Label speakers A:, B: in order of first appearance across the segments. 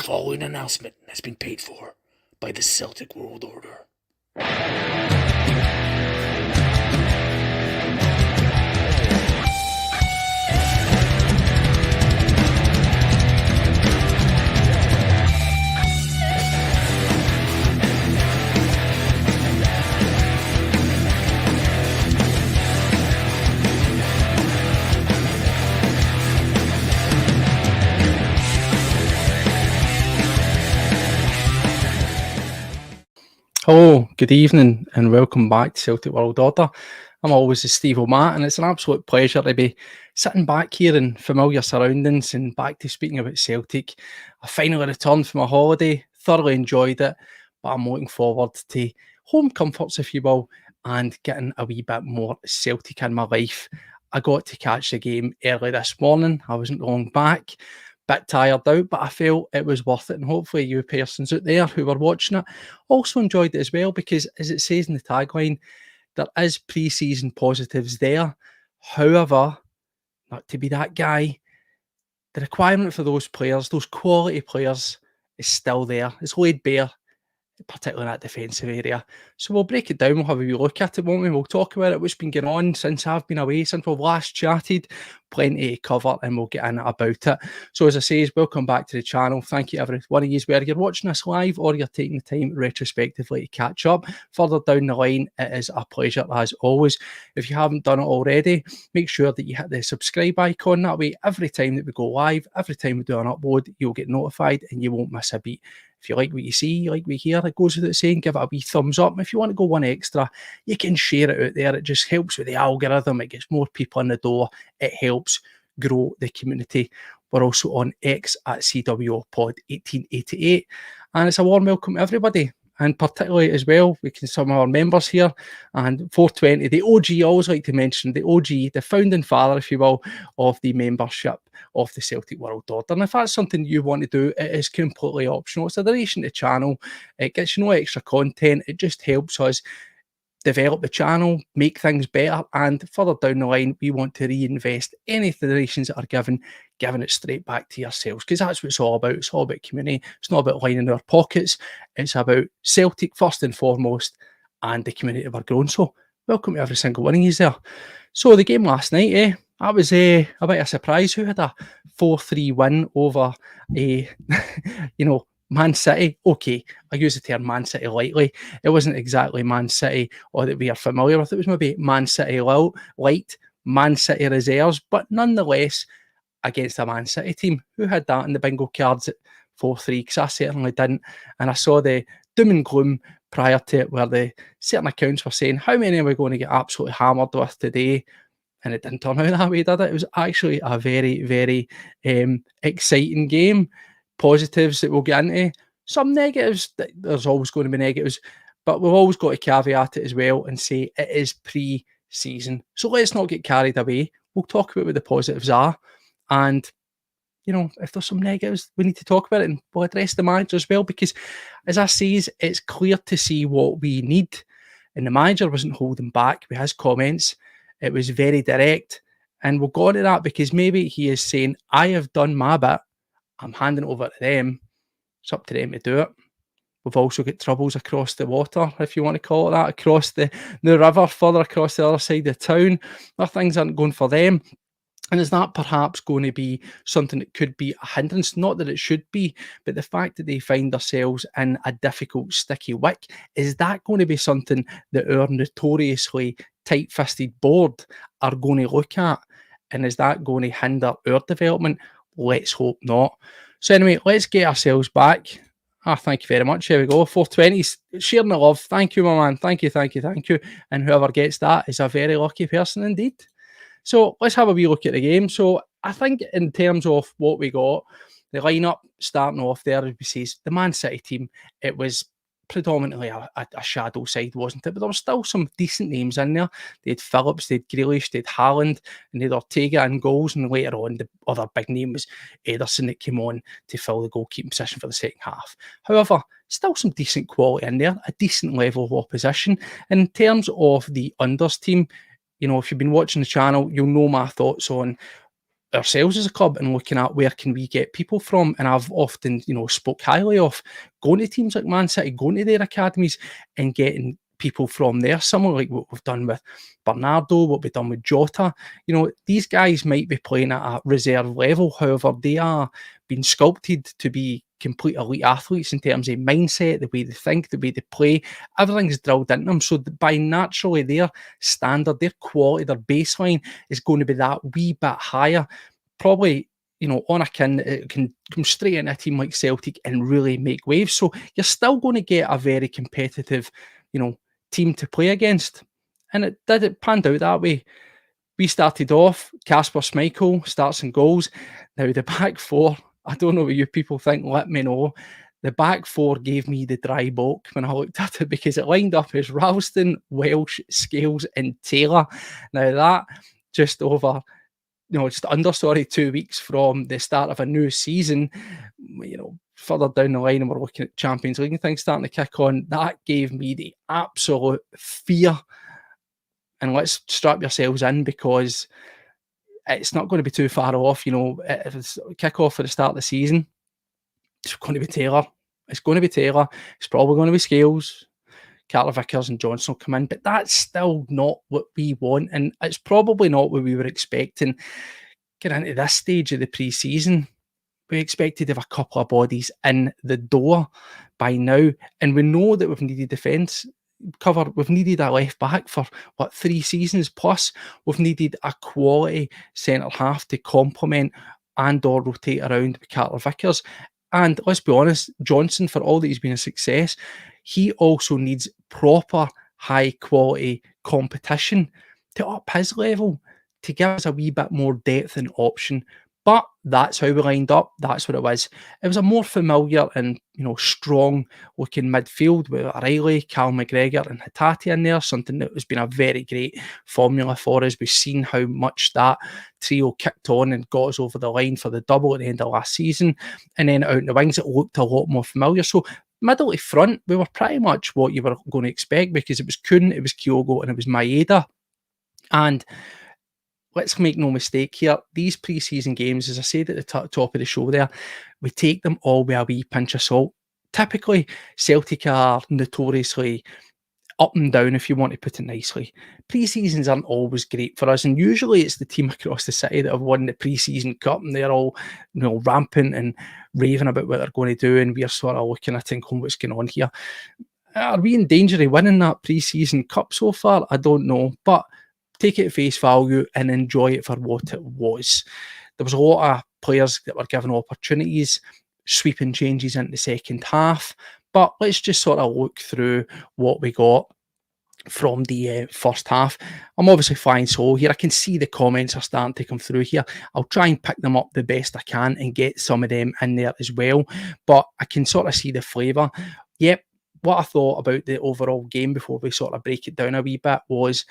A: following announcement has been paid for by the Celtic World Order.
B: Hello, good evening, and welcome back to Celtic World Order. I'm always the Steve O'Matt, and it's an absolute pleasure to be sitting back here in familiar surroundings and back to speaking about Celtic. I finally returned from a holiday, thoroughly enjoyed it, but I'm looking forward to home comforts, if you will, and getting a wee bit more Celtic in my life. I got to catch the game early this morning. I wasn't long back. Bit tired out, but I felt it was worth it, and hopefully you persons out there who were watching it also enjoyed it as well, because as it says in the tagline, there is pre-season positives there. However, not to be that guy, the requirement for those players, those quality players, is still there. It's laid bare, particularly in that defensive area. So we'll break it down, we'll have a wee look at it, won't we? We'll talk about it, what's been going on since I've been away, since we've last chatted. Plenty to cover, and we'll get in about it. So as I say, welcome back to the channel. Thank you every one of you, whether you're watching us live or you're taking the time retrospectively to catch up. Further down the line, it is a pleasure as always. If you haven't done it already, make sure that you hit the subscribe icon. That way, every time that we go live, every time we do an upload, you'll get notified and you won't miss a beat. If you like what you see, you like what you hear, it goes without saying, give it a wee thumbs up. If you want to go one extra, you can share it out there. It just helps with the algorithm. It gets more people in the door. It helps grow the community. We're also on X at CWPod1888. And it's a warm welcome to everybody. And particularly as well, we can some of our members here, and 420, the OG, I always like to mention the OG, the founding father, if you will, of the membership of the Celtic World Order. And if that's something you want to do, it is completely optional. It's a donation to the channel. It gets you no extra content. It just helps us develop the channel, make things better, and further down the line, we want to reinvest any donations that are giving it straight back to yourselves, because that's what it's all about. It's all about community. It's not about lining our pockets. It's about Celtic first and foremost, and the community we're growing. So welcome to every single one of you there. So the game last night, that was a bit of a surprise. Who had a 4-3 win over Man City? Okay, I use the term Man City lightly. It wasn't exactly Man City or that we are familiar with. It was maybe Man City light, Man City reserves, but nonetheless against a Man City team. Who had that in the bingo cards at 4-3? Because I certainly didn't. And I saw the doom and gloom prior to it, where the certain accounts were saying, how many are we going to get absolutely hammered with today? And it didn't turn out that way, did it? It was actually a very, very exciting game. Positives that we'll get into. Some negatives, there's always going to be negatives, but we've always got to caveat it as well and say it is pre-season. So let's not get carried away. We'll talk about what the positives are. And, if there's some negatives, we need to talk about it, and we'll address the manager as well, because as I says, it's clear to see what we need. And the manager wasn't holding back with his comments. It was very direct. And we'll go into that because maybe he is saying, I have done my bit. I'm handing it over to them. It's up to them to do it. We've also got troubles across the water, if you want to call it that, across the river, further across the other side of town. Where things aren't going for them. And is that perhaps going to be something that could be a hindrance? Not that it should be, but the fact that they find themselves in a difficult, sticky wick, is that going to be something that our notoriously tight-fisted board are going to look at? And is that going to hinder our development? Let's hope not. So anyway, let's get ourselves back. Thank you very much. Here we go. 420s, sharing the love. Thank you, my man. Thank you. And whoever gets that is a very lucky person indeed. So let's have a wee look at the game. So I think in terms of what we got, the lineup starting off there, as we say, the Man City team, it was predominantly a shadow side, wasn't it? But there were still some decent names in there. They had Phillips, they had Grealish, they had Haaland, and they had Ortega in goals. And later on, the other big name was Ederson that came on to fill the goalkeeping position for the second half. However, still some decent quality in there, a decent level of opposition. And in terms of the unders team, if you've been watching the channel, you'll know my thoughts on ourselves as a club and looking at where can we get people from. And I've often, spoke highly of going to teams like Man City, going to their academies and getting people from there, similar like what we've done with Bernardo, what we've done with Jota. These guys might be playing at a reserve level, however, they are being sculpted to be complete elite athletes in terms of mindset, the way they think, the way they play. Everything's drilled into them. So by naturally their standard, their quality, their baseline is going to be that wee bit higher. Probably, on a it can come straight in a team like Celtic and really make waves. So you're still going to get a very competitive, team to play against. And it panned out that way. We started off, Kasper Schmeichel starts and goals. Now the back four, I don't know what you people think, let me know. The back four gave me the dry bulk when I looked at it because it lined up as Ralston, Welsh, Scales and Taylor. Now that just over, just under 2 weeks from the start of a new season, further down the line and we're looking at Champions League and things starting to kick on, that gave me the absolute fear. And let's strap yourselves in because it's not going to be too far off. If it's kick off for the start of the season, it's going to be Taylor. It's going to be Taylor. It's probably going to be Scales. Carter Vickers and Johnson will come in, but that's still not what we want. And it's probably not what we were expecting getting into this stage of the pre-season. We expected to have a couple of bodies in the door by now. And we know that we've needed defence cover. We've needed a left back for 3 seasons plus. We've needed a quality centre half to complement and or rotate around with Carter Vickers. And let's be honest, Johnson, for all that he's been a success, he also needs proper high quality competition to up his level, to give us a wee bit more depth and option. But that's how we lined up. That's what it was. It was a more familiar and, strong looking midfield with O'Reilly, Cal McGregor and Hatate in there, something that has been a very great formula for us. We've seen how much that trio kicked on and got us over the line for the double at the end of last season. And then out in the wings, it looked a lot more familiar. So middle to front, we were pretty much what you were going to expect because it was Kuhn, it was Kyogo and it was Maeda. And let's make no mistake here, these pre-season games, as I said at the top of the show there, we take them all with a wee pinch of salt. Typically, Celtic are notoriously up and down, if you want to put it nicely. Pre-seasons aren't always great for us, and usually it's the team across the city that have won the pre-season cup, and they're all, rampant and raving about what they're going to do, and we're sort of looking at thinking what's going on here. Are we in danger of winning that pre-season cup so far? I don't know, but take it at face value and enjoy it for what it was. There was a lot of players that were given opportunities, sweeping changes into the second half, but let's just sort of look through what we got from the first half. I'm obviously flying solo here. I can see the comments are starting to come through here. I'll try and pick them up the best I can and get some of them in there as well, but I can sort of see the flavour. Yep, what I thought about the overall game before we sort of break it down a wee bit was,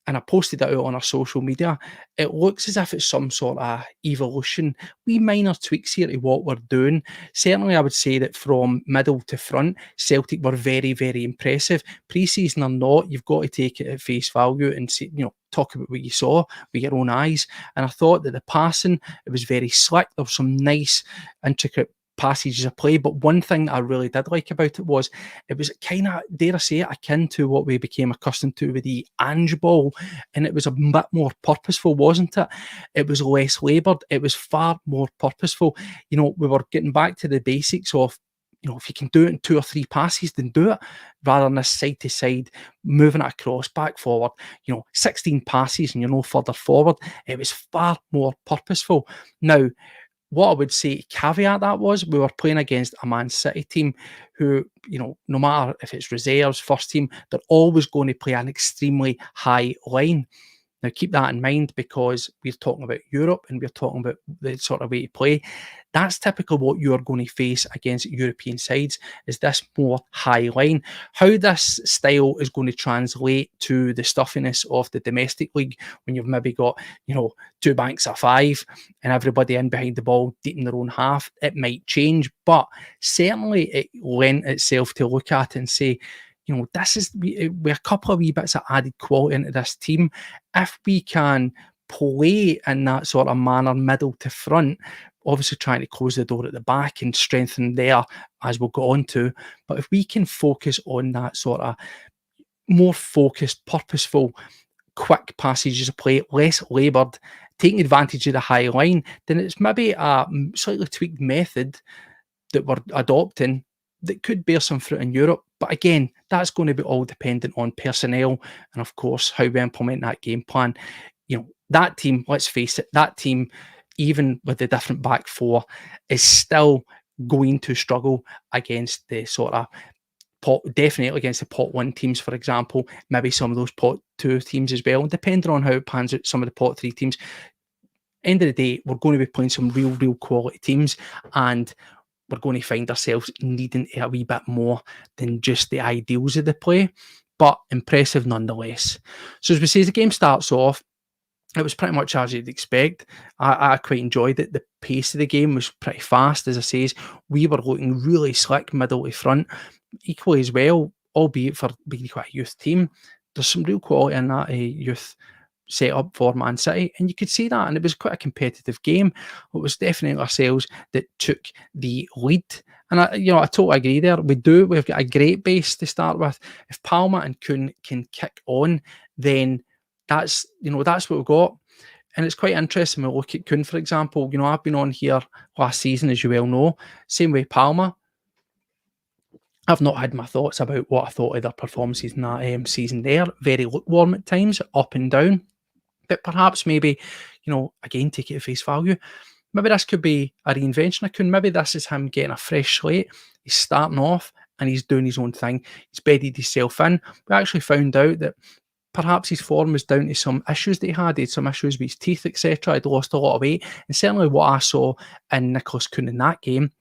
B: and I posted it out on our social media, it looks as if it's some sort of evolution, wee minor tweaks here to what we're doing. Certainly, I would say that from middle to front, Celtic were very, very impressive. Pre-season or not, you've got to take it at face value and see, talk about what you saw with your own eyes. And I thought that the passing, it was very slick. There was some nice, intricate passages of play, but one thing I really did like about it was kind of, dare I say it, akin to what we became accustomed to with the Ange ball, and it was a bit more purposeful, wasn't it? It was less laboured, it was far more purposeful. We were getting back to the basics of, if you can do it in 2 or 3 passes, then do it, rather than this side to side, moving it across, back, forward, 16 passes and you're no further forward. It was far more purposeful. Now, what I would say caveat that was, we were playing against a Man City team who, no matter if it's reserves, first team, they're always going to play an extremely high line. Now, keep that in mind because we're talking about Europe and we're talking about the sort of way to play. That's typically what you're going to face against European sides, is this more high line. How this style is going to translate to the stuffiness of the domestic league when you've maybe got, 2 banks of 5 and everybody in behind the ball deep in their own half, it might change. But certainly it lent itself to look at and say, this is with a couple of wee bits of added quality into this team. If we can play in that sort of manner, middle to front, obviously trying to close the door at the back and strengthen there, as we'll go on to. But if we can focus on that sort of more focused, purposeful, quick passages of play, less laboured, taking advantage of the high line, then it's maybe a slightly tweaked method that we're adopting that could bear some fruit in Europe. But again, that's going to be all dependent on personnel and, of course, how we implement that game plan. That team, let's face it, that team, even with the different back four, is still going to struggle against the sort of definitely against the pot one teams, for example, maybe some of those pot two teams as well, and depending on how it pans out, some of the pot three teams. End of the day, we're going to be playing some real quality teams, and we're going to find ourselves needing a wee bit more than just the ideals of the play, but impressive nonetheless. So as we say, as the game starts off, it was pretty much as you'd expect. I quite enjoyed it. The pace of the game was pretty fast, as I say. We were looking really slick middle to front, equally as well, albeit for being quite a youth team. There's some real quality in that youth set up for Man City, and you could see that, and it was quite a competitive game. It was definitely ourselves that took the lead, and I totally agree there. We've got a great base to start with. If Palma and Kuhn can kick on, then that's what we've got. And it's quite interesting when we look at Kuhn, for example. I've been on here last season, as you well know. Same way Palma. I've not had my thoughts about what I thought of their performances in that season there. Very lukewarm at times, up and down. But perhaps maybe, again, take it at face value. Maybe this could be a reinvention of Kuhn. Maybe this is him getting a fresh slate. He's starting off and he's doing his own thing. He's bedded himself in. We actually found out that perhaps his form was down to some issues that he had. He had some issues with his teeth, etc. He'd lost a lot of weight. And certainly what I saw in Nicholas Kuhn in that game,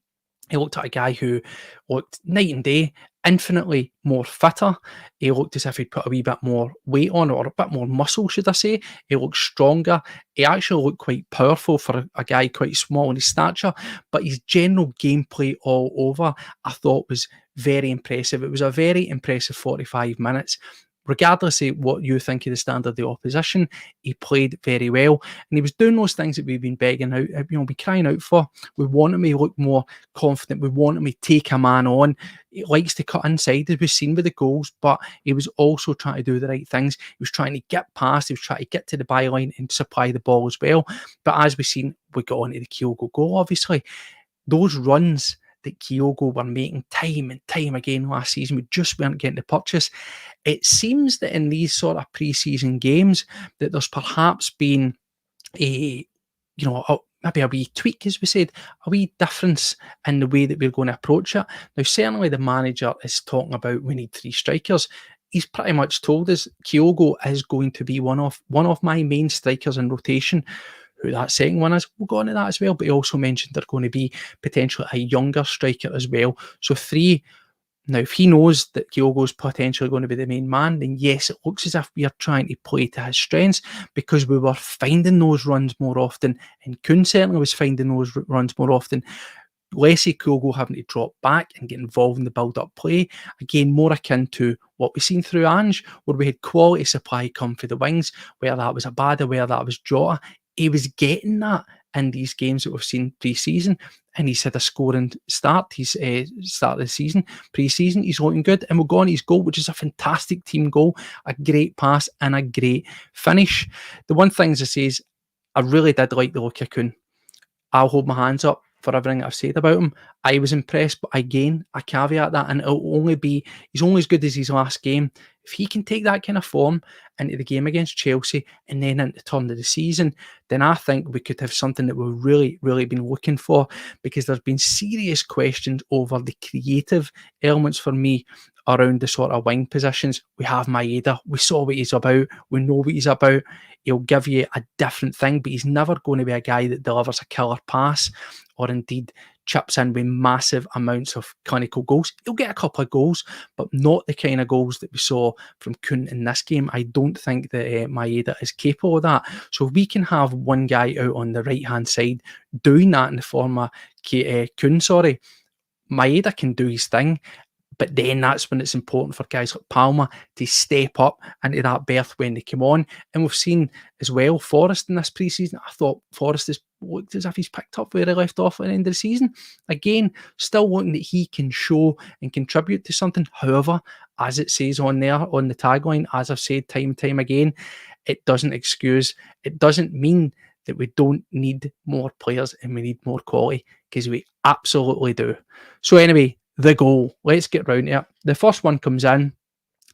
B: he looked at a guy who looked night and day, infinitely more fitter. He looked as if he'd put a wee bit more weight on, or a bit more muscle, should I say. He looked stronger. He actually looked quite powerful for a guy quite small in his stature, but his general gameplay all over, I thought, was very impressive. It was a very impressive 45 minutes. Regardless of what you think of the standard of the opposition, he played very well, and he was doing those things that we've been begging out, been crying out for. We want him to look more confident. We want him to take a man on. He likes to cut inside, as we've seen with the goals, but he was also trying to do the right things. He was trying to get past. He was trying to get to the byline and supply the ball as well. But as we've seen, we got onto the Kyogo goal, obviously. Those runs that Kyogo were making time and time again last season, we just weren't getting the purchase. It seems that in these sort of pre-season games that there's perhaps been maybe a wee tweak, as we said, a wee difference in the way that we're going to approach it. Now, certainly the manager is talking about we need 3 strikers. He's pretty much told us Kyogo is going to be one of my main strikers in rotation. Who that second one is, we'll go on to that as well. But he also mentioned they're going to be potentially a younger striker as well. So 3. Now, if he knows that Kyogo's potentially going to be the main man, then yes, it looks as if we are trying to play to his strengths, because we were finding those runs more often, and Kuhn certainly was finding those runs more often. Less of Kyogo having to drop back and get involved in the build-up play. Again, more akin to what we've seen through Ange, where we had quality supply come for the wings, whether that was Abada, whether that was Jota. He was getting that in these games that we've seen pre-season, and he's had a scoring start. He's start of the season, pre-season. He's looking good, and we'll go on his goal, which is a fantastic team goal, a great pass and a great finish. The one thing, as I say, is I really did like the look of Kuhn. I'll hold my hands up for everything I've said about him. I was impressed, but again, I caveat that, and he's only as good as his last game. If he can take that kind of form into the game against Chelsea and then into the turn of the season, then I think we could have something that we've really been looking for, because there's been serious questions over the creative elements for me around the sort of wing positions. We have Maeda. We saw what he's about. We know what he's about. He'll give you a different thing, but he's never going to be a guy that delivers a killer pass or indeed chips in with massive amounts of clinical goals. He'll get a couple of goals, but not the kind of goals that we saw from Kuhn in this game. I don't think that Maeda is capable of that. So if we can have one guy out on the right-hand side doing that in the form of Kuhn, Maeda can do his thing, But then that's when it's important for guys like Palmer to step up into that berth when they come on. And we've seen as well Forrest in this pre-season. I thought Forrest has looked as if he's picked up where he left off at the end of the season. Again, still looking that he can show and contribute to something. However, as it says on there, on the tagline, as I've said time and time again, it doesn't mean that we don't need more players and we need more quality, because we absolutely do. So anyway, the goal. Let's get round to it. The first one comes in,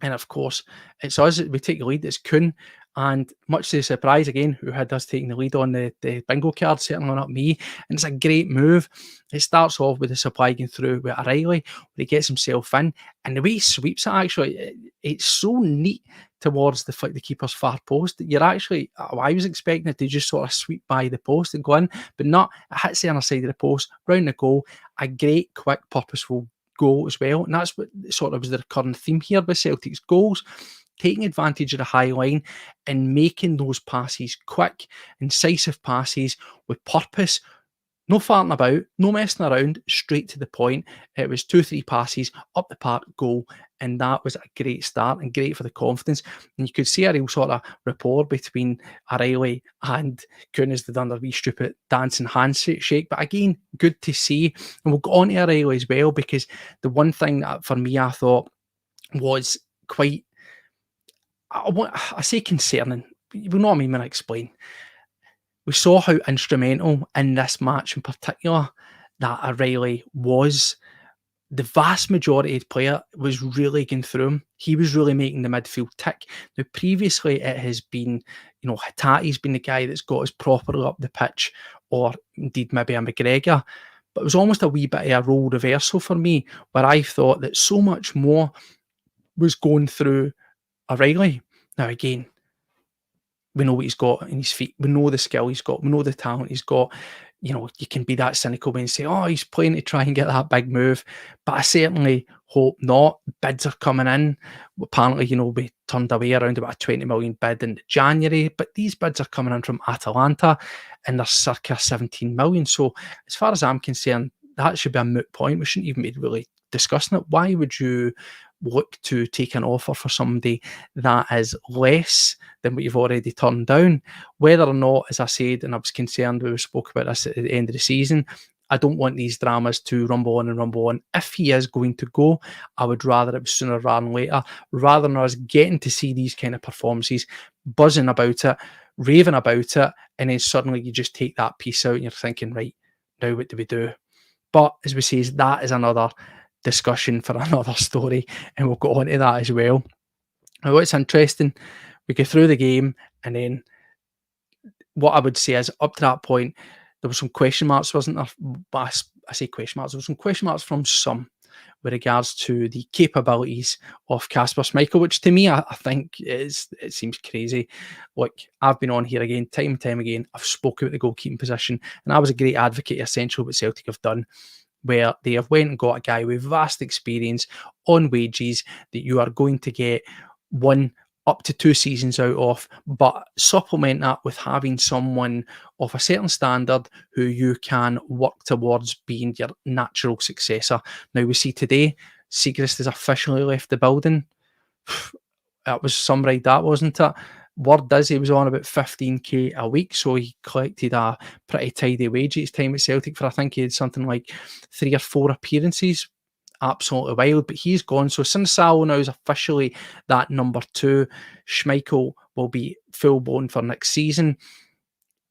B: and of course, it's us. We take the lead. It's Kuhn. And much to the surprise, again, who had us taking the lead on the bingo card, certainly not me. And it's a great move. It starts off with the supply going through with O'Reilly, where he gets himself in. And the way he sweeps it, actually, it's so neat towards the keeper's far post. You're actually, I was expecting it to just sort of sweep by the post and go in, but not. It hits the other side of the post, round the goal. A great, quick, purposeful goal as well. And that's what sort of was the recurring theme here with Celtic's goals. Taking advantage of the high line and making those passes quick, incisive passes with purpose. No farting about, no messing around, straight to the point. It was 2-3 passes, up the park, goal. And that was a great start and great for the confidence. And you could see a real sort of rapport between O'Reilly and Kuhn as they done their wee stupid dancing handshake. But again, good to see. And we'll go on to O'Reilly as well, because the one thing that for me I thought was quite, I say concerning. You know what I mean when I explain. We saw how instrumental in this match in particular that O'Reilly was. The vast majority of the player was really going through him. He was really making the midfield tick. Now, previously it has been, Hatate's been the guy that's got us properly up the pitch, or indeed maybe a McGregor. But it was almost a wee bit of a role reversal for me, where I thought that so much more was going through O'Reilly. Now, again, we know what he's got in his feet. We know the skill he's got. We know the talent he's got. You can be that cynical when you say, oh, he's playing to try and get that big move. But I certainly hope not. Bids are coming in. Apparently, we turned away around about a 20 million bid in January. But these bids are coming in from Atalanta, and they're circa 17 million. So as far as I'm concerned, that should be a moot point. We shouldn't even be really discussing it. Why would you look to take an offer for somebody that is less than what you've already turned down? Whether or not, as I said, and I was concerned, we spoke about this at the end of the season, I don't want these dramas to rumble on and rumble on. If he is going to go, I would rather it was sooner rather than later, rather than us getting to see these kind of performances, buzzing about it, raving about it, and then suddenly you just take that piece out and you're thinking, right, now what do we do? But as we say, that is another discussion for another story, and we'll go on to that as well. Now, what's interesting, we go through the game, and then what I would say is up to that point, there were some question marks, wasn't there? But I say question marks, there were some question marks from some with regards to the capabilities of Kasper Schmeichel, which to me, I think it seems crazy. Look, I've been on here again, time and time again, I've spoken about the goalkeeping position, and I was a great advocate essentially what Celtic have done, where they have went and got a guy with vast experience on wages that you are going to get 1 up to 2 seasons out of, but supplement that with having someone of a certain standard who you can work towards being your natural successor. Now, we see today, Siegrist has officially left the building. That was some ride, that, wasn't it? Word is he was on about 15k a week, so he collected a pretty tidy wage each time at Celtic for, I think he had something like 3 or 4 appearances. Absolutely wild, but he's gone. So Sinsalo now is officially that number 2. Schmeichel will be full blown for next season.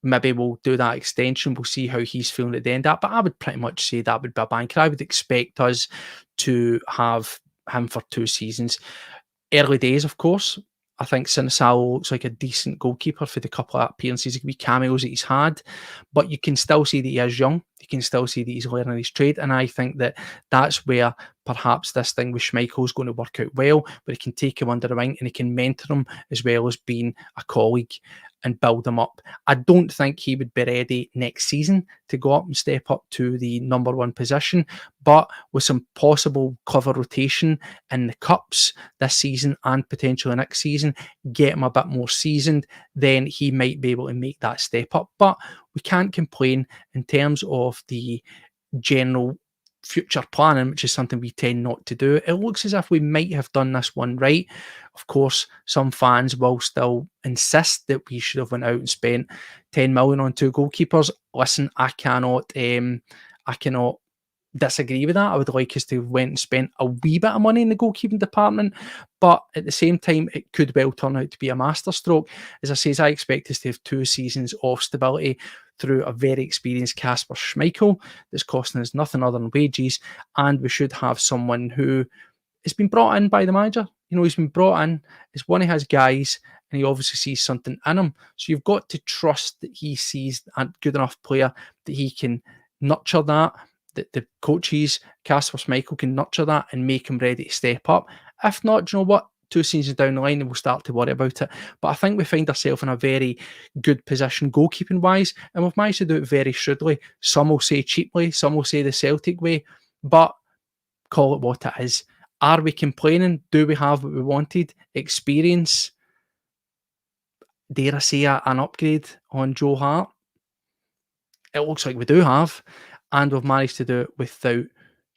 B: Maybe we'll do that extension. We'll see how he's feeling at the end of that. But I would pretty much say that would be a banker. I would expect us to have him for 2 seasons. Early days, of course. I think Sinisalo looks like a decent goalkeeper for the couple of appearances, wee cameos that he's had, but you can still see that he is young. You can still see that he's learning his trade, and I think that that's where perhaps this thing with Schmeichel is going to work out well, where he can take him under the wing and he can mentor him as well as being a colleague and build him up. I don't think he would be ready next season to go up and step up to the number 1 position, but with some possible clever rotation in the cups this season and potentially next season, get him a bit more seasoned, then he might be able to make that step up. But we can't complain in terms of the general future planning, which is something we tend not to do. It looks as if we might have done this one right. Of course, some fans will still insist that we should have went out and spent 10 million on 2 goalkeepers. Listen, I cannot disagree with that. I would like us to have went and spent a wee bit of money in the goalkeeping department, but at the same time, it could well turn out to be a masterstroke. As I say, I expect us to have 2 seasons of stability through a very experienced Kasper Schmeichel that's costing us nothing other than wages, and we should have someone who has been brought in by the manager. He's been brought in as one of his guys, and he obviously sees something in him. So you've got to trust that he sees a good enough player that he can nurture that the coaches, Kasper Schmeichel, can nurture that and make him ready to step up. If not, do you know what? 2 seasons down the line, and we'll start to worry about it. But I think we find ourselves in a very good position goalkeeping wise, and we've managed to do it very shrewdly. Some will say cheaply, some will say the Celtic way, but call it what it is. Are we complaining? Do we have what we wanted? Experience? Dare I say an upgrade on Joe Hart? It looks like we do have, and we've managed to do it without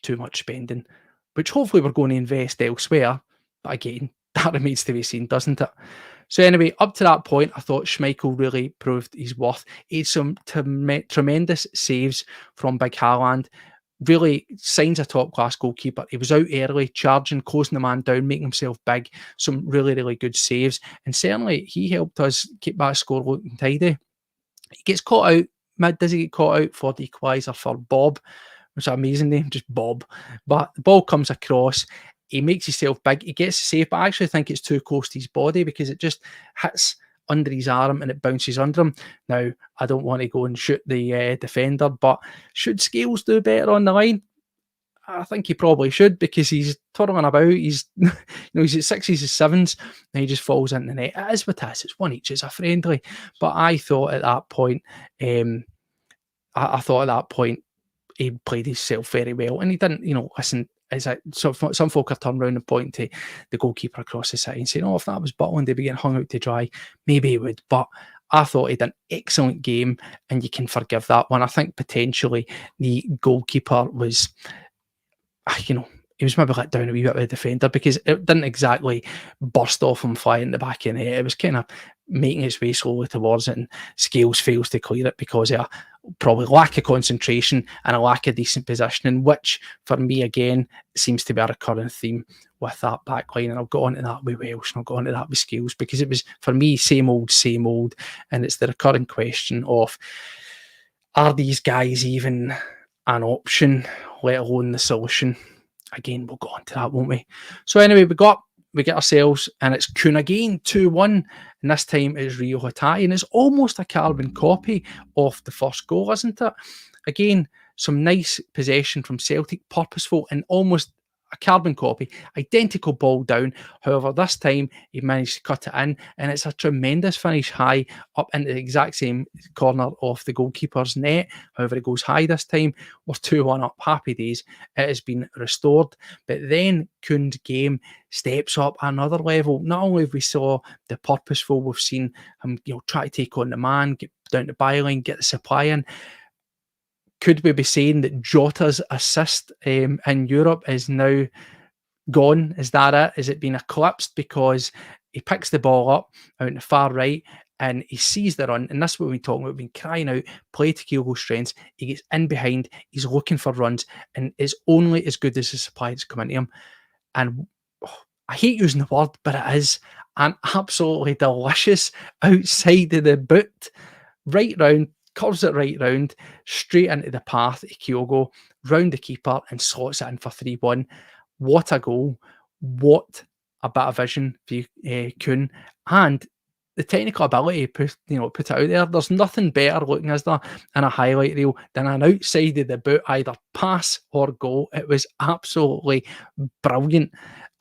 B: too much spending, which hopefully we're going to invest elsewhere. But again, that remains to be seen, doesn't it? So anyway, up to that point, I thought Schmeichel really proved his worth. He had some tremendous saves from Big Haaland. Really signs a top-class goalkeeper. He was out early, charging, closing the man down, making himself big. Some really, really good saves. And certainly, he helped us keep that score looking tidy. He gets caught out. Does he get caught out for the equaliser for Bob? Which is an amazing name, just Bob. But the ball comes across. He makes himself big. He gets the save, but I actually think it's too close to his body because it just hits under his arm and it bounces under him. Now, I don't want to go and shoot the defender, but should Scales do better on the line? I think he probably should, because he's twirling about. He's he's at 6s and 7s, and he just falls into the net. It is what it is. It's one each. It's a friendly. But I thought at that point, he played himself very well, and he didn't. Listen. So some folk are turning around and pointing to the goalkeeper across the side and saying, "Oh, if that was Butland, they'd be getting hung out to dry." Maybe he would, but I thought he did an excellent game, and you can forgive that one. I think potentially the goalkeeper was, he was maybe let down a wee bit with the defender, because it didn't exactly burst off him flying in the back of the net. It was kind of making its way slowly towards it, and Scales fails to clear it because of probably lack of concentration and a lack of decent positioning, which for me again seems to be a recurring theme with that back line. And I'll go on to that with Welsh and I'll go on to that with Scales, because it was for me same old, and it's the recurring question of, are these guys even an option, let alone the solution? Again, we'll go on to that, won't we? So anyway, we get ourselves, and it's Kun again, 2-1, and this time it's Rio Hatai, and it's almost a carbon copy of the first goal, isn't it? Again, some nice possession from Celtic, purposeful, and almost a carbon copy, identical ball down. However, this time he managed to cut it in, and it's a tremendous finish high up into the exact same corner of the goalkeeper's net. However, it goes high this time. We're 2-1 up. Happy days. It has been restored. But then Kun's game steps up another level. Not only have we saw the purposeful, we've seen him try to take on the man, get down the byline, get the supply in. Could we be saying that Jota's assist in Europe is now gone? Is that it? Is it been eclipsed because he picks the ball up out in the far right and he sees the run? And that's what we're talking about. We've been crying out, play to Kyogo's strengths. He gets in behind, he's looking for runs, and is only as good as the supply that's coming to him. And I hate using the word, but it is an absolutely delicious outside of the boot, right round, curves it right round, straight into the path of Kyogo, round the keeper, and slots it in for 3-1. What a goal. What a bit of vision for Kun. And the technical ability to put it out there. There's nothing better looking, is there, in a highlight reel than an outside of the boot, either pass or goal. It was absolutely brilliant.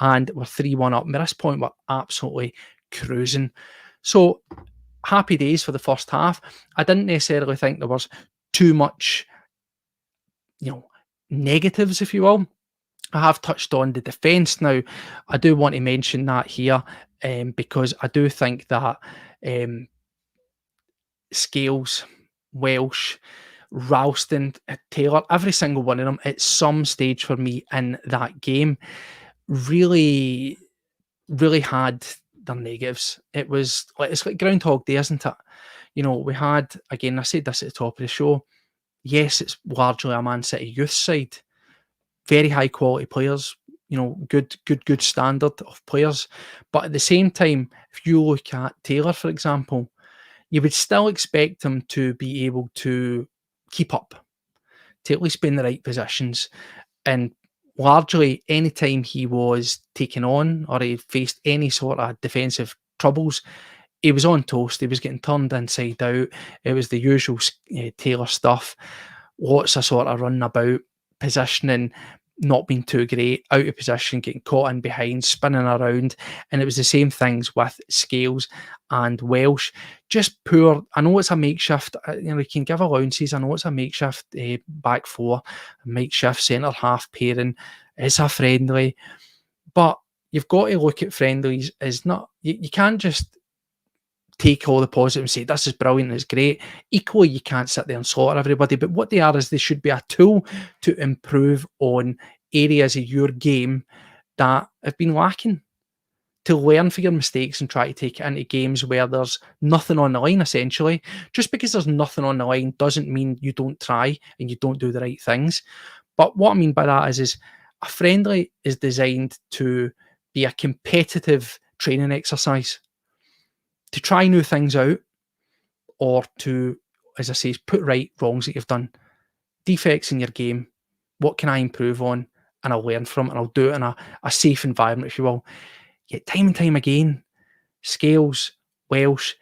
B: And we're 3-1 up. And at this point, we're absolutely cruising. So, happy days for the first half. I didn't necessarily think there was too much, negatives, if you will. I have touched on the defence. Now, I do want to mention that here because I do think that Scales, Welsh, Ralston, Taylor, every single one of them at some stage for me in that game really, really had their negatives. It was like, it's like Groundhog Day, isn't it? We had, again, I said this at the top of the show, yes, it's largely a Man City youth side, very high quality players, good standard of players. But at the same time, if you look at Taylor, for example, you would still expect him to be able to keep up, to at least be in the right positions. And largely, any time he was taken on or he faced any sort of defensive troubles, he was on toast. He was getting turned inside out. It was the usual Taylor stuff. Lots of sort of running about, positioning, not being too great, out of position, getting caught in behind, spinning around. And it was the same things with Scales and Welsh. Just poor. I know it's a makeshift, you can give allowances. I know it's a makeshift back four, a makeshift centre half pairing. It's a friendly. But you've got to look at friendlies as not, you can't just take all the positive and say, this is brilliant, it's great. Equally, you can't sit there and slaughter everybody, but what they are is they should be a tool to improve on areas of your game that have been lacking, to learn from your mistakes and try to take it into games where there's nothing on the line, essentially. Just because there's nothing on the line doesn't mean you don't try and you don't do the right things. But what I mean by that is a friendly is designed to be a competitive training exercise, to try new things out, or to, as I say, put right wrongs that you've done, defects in your game. What can I improve on? And I'll learn from it, and I'll do it in a safe environment, if you will. Yet time and time again, Scales, Welsh,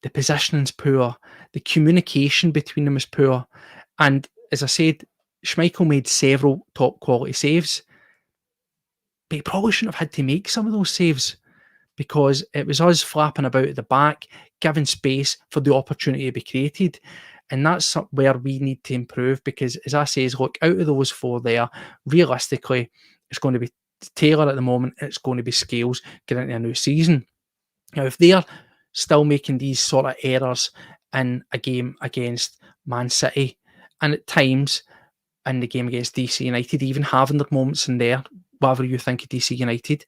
B: the positioning's poor, the communication between them is poor. And as I said, Schmeichel made several top quality saves, but he probably shouldn't have had to make some of those saves, because it was us flapping about at the back, giving space for the opportunity to be created. And that's where we need to improve, because, as I say, look, out of those four there, realistically, it's going to be Taylor at the moment, it's going to be Scales getting into a new season. Now, if they're still making these sort of errors in a game against Man City, and at times in the game against DC United, even having their moments in there, whatever you think of DC United,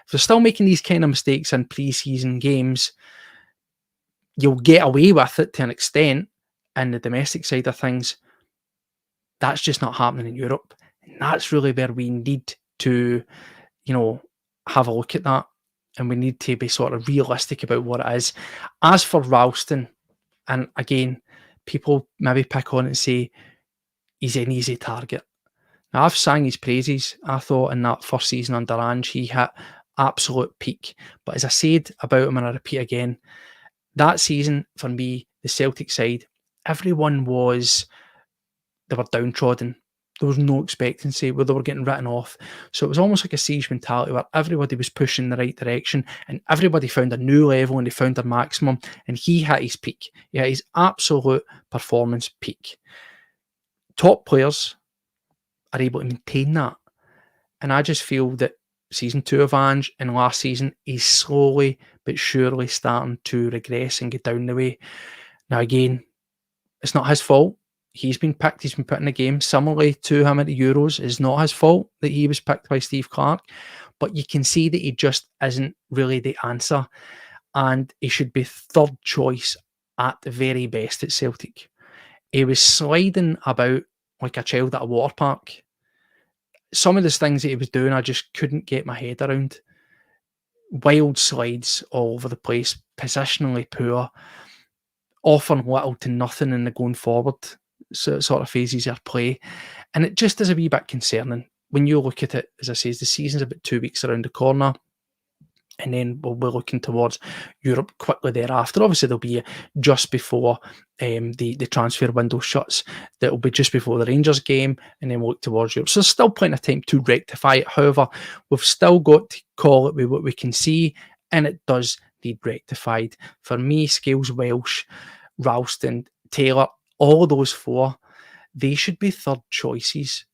B: if they're still making these kind of mistakes in pre-season games, you'll get away with it to an extent in the domestic side of things. That's just not happening in Europe. And that's really where we need to, have a look at that. And we need to be sort of realistic about what it is. As for Ralston, and again, people maybe pick on it and say he's an easy target. Now, I've sang his praises. I thought in that first season under Ange, he hit absolute peak. But as I said about him, and I repeat again, that season, for me, the Celtic side, everyone they were downtrodden. There was no expectancy where they were getting written off. So it was almost like a siege mentality where everybody was pushing in the right direction and everybody found a new level and they found their maximum, and he hit his peak. He hit his absolute performance peak. Top players are able to maintain that. And I just feel that season 2 of Ange and last season, he's slowly but surely starting to regress and get down the way. Now, again, it's not his fault. He's been picked, he's been put in the game. Similarly to him at the Euros, it's not his fault that he was picked by Steve Clarke. But you can see that he just isn't really the answer. And he should be third choice at the very best at Celtic. He was sliding about like a child at a water park. Some of the things that he was doing, I just couldn't get my head around. Wild slides all over the place, positionally poor, offering little to nothing in the going forward sort of phases of play. And it just is a wee bit concerning when you look at it. As I say, the season's about 2 weeks around the corner, and then we'll be looking towards Europe quickly thereafter. Obviously, there'll be just before the transfer window shuts. That'll be just before the Rangers game, and then we'll look towards Europe. So there's still plenty of time to rectify it. However, we've still got to call it with what we can see, and it does need rectified. For me, Scales, Welsh, Ralston, Taylor, all those four, they should be third choices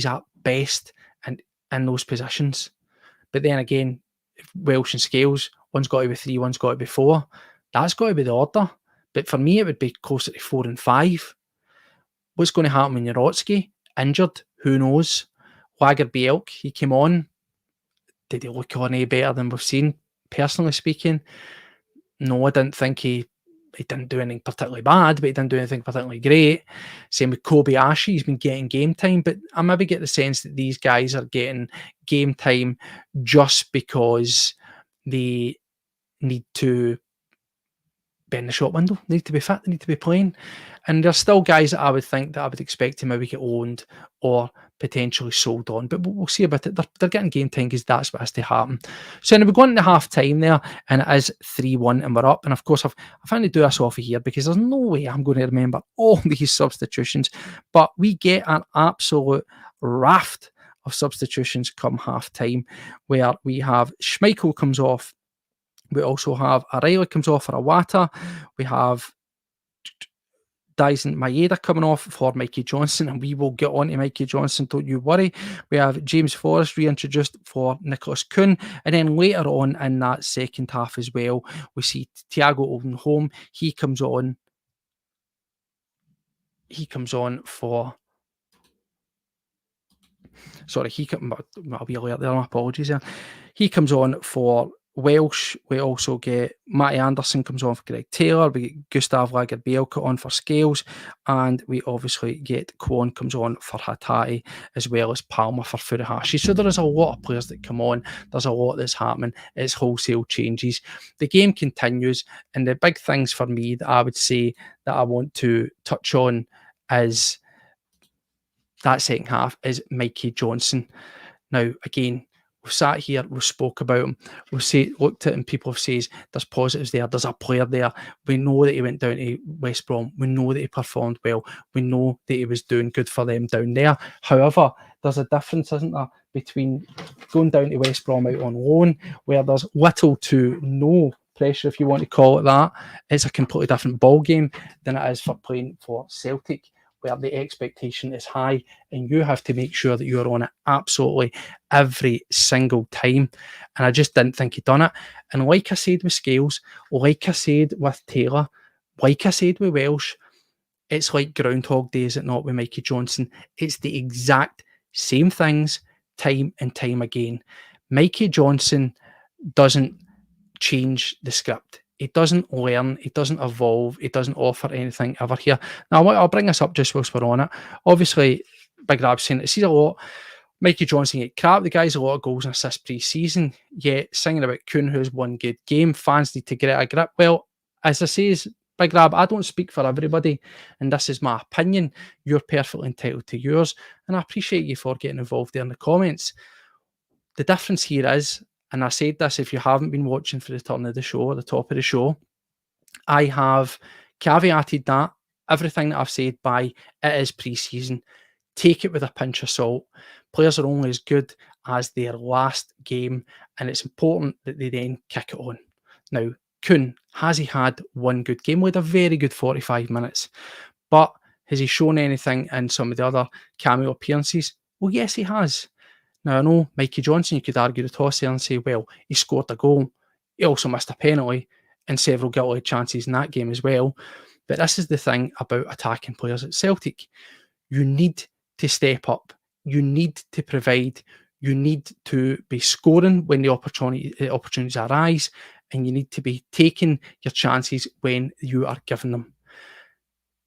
B: at best, and in those positions. But then again, Welsh and Scales, one's got to be 3, one's got to be 4. That's got to be the order. But for me, it would be closer to 4 and 5. What's going to happen when Yarotsky injured? Who knows? Lagerbielke, he came on. Did he look on any better than we've seen? Personally speaking, no, I didn't think he didn't do anything particularly bad, but he didn't do anything particularly great. Same with Kobayashi, he's been getting game time, but I maybe get the sense that these guys are getting game time just because they need to be in the shop window, they need to be fit, they need to be playing. And there's still guys that I would think that I would expect to maybe get owned or potentially sold on, but we'll see about it. They're getting game time because that's what has to happen. So anyway, we're going into half time there, and it is 3-1, and we're up. And of course, I've had to do this off of here because there's no way I'm going to remember all these substitutions, but we get an absolute raft of substitutions come half time, where we have Schmeichel comes off. We also have O'Reilly comes off for Iwata. We have Dyson Maeda coming off for Mikey Johnston, and we will get on to Mikey Johnston, don't you worry. We have James Forrest reintroduced for Nicholas Kuhn, and then later on in that second half as well, we see Thiago Oldenholm. He comes on for... Sorry, I'll be alert there, my apologies there. He comes on for Welsh. We also get Matty Anderson comes on for Greg Taylor. We get Gustav Lagerbielke on for Scales, and we obviously get Kwon comes on for Hatate, as well as Palmer for Furuhashi. So there is a lot of players that come on. There's a lot that's happening. It's wholesale changes. The game continues, and the big things for me that I would say that I want to touch on is that second half is Mikey Johnston. Now, again, we've sat here, we've spoke about him, we've looked at him, people have said there's positives there, there's a player there. We know that he went down to West Brom, we know that he performed well, we know that he was doing good for them down there. However, there's a difference, isn't there, between going down to West Brom out on loan, where there's little to no pressure, if you want to call it that. It's a completely different ball game than it is for playing for Celtic, where the expectation is high and you have to make sure that you're on it absolutely every single time. And I just didn't think he'd done it. And like I said with Scales, like I said with Taylor, like I said with Welsh, it's like Groundhog Day, is it not, with Mikey Johnston? It's the exact same things time and time again. Mikey Johnston doesn't change the script. He doesn't learn, he doesn't evolve, he doesn't offer anything ever here. Now, I'll bring this up just whilst we're on it. Obviously, Big Rab's saying it sees a lot. Mikey Johnston get crap. The guy's a lot of goals and assists pre-season, yet singing about Kuhn, who's one good game. Fans need to get a grip. Well, as I say, Big Rab, I don't speak for everybody, and this is my opinion. You're perfectly entitled to yours, and I appreciate you for getting involved there in the comments. The difference here is, and I said this, if you haven't been watching for the turn of the show, at the top of the show, I have caveated that, everything that I've said, by it is pre-season. Take it with a pinch of salt. Players are only as good as their last game, and it's important that they then kick it on. Now, Kuhn, has he had one good game? We had a very good 45 minutes, but has he shown anything in some of the other cameo appearances? Well, yes, he has. Now, I know Mikey Johnston, you could argue the toss there and say, well, he scored a goal. He also missed a penalty and several guilty chances in that game as well. But this is the thing about attacking players at Celtic. You need to step up. You need to provide. You need to be scoring when the opportunities arise, and you need to be taking your chances when you are given them.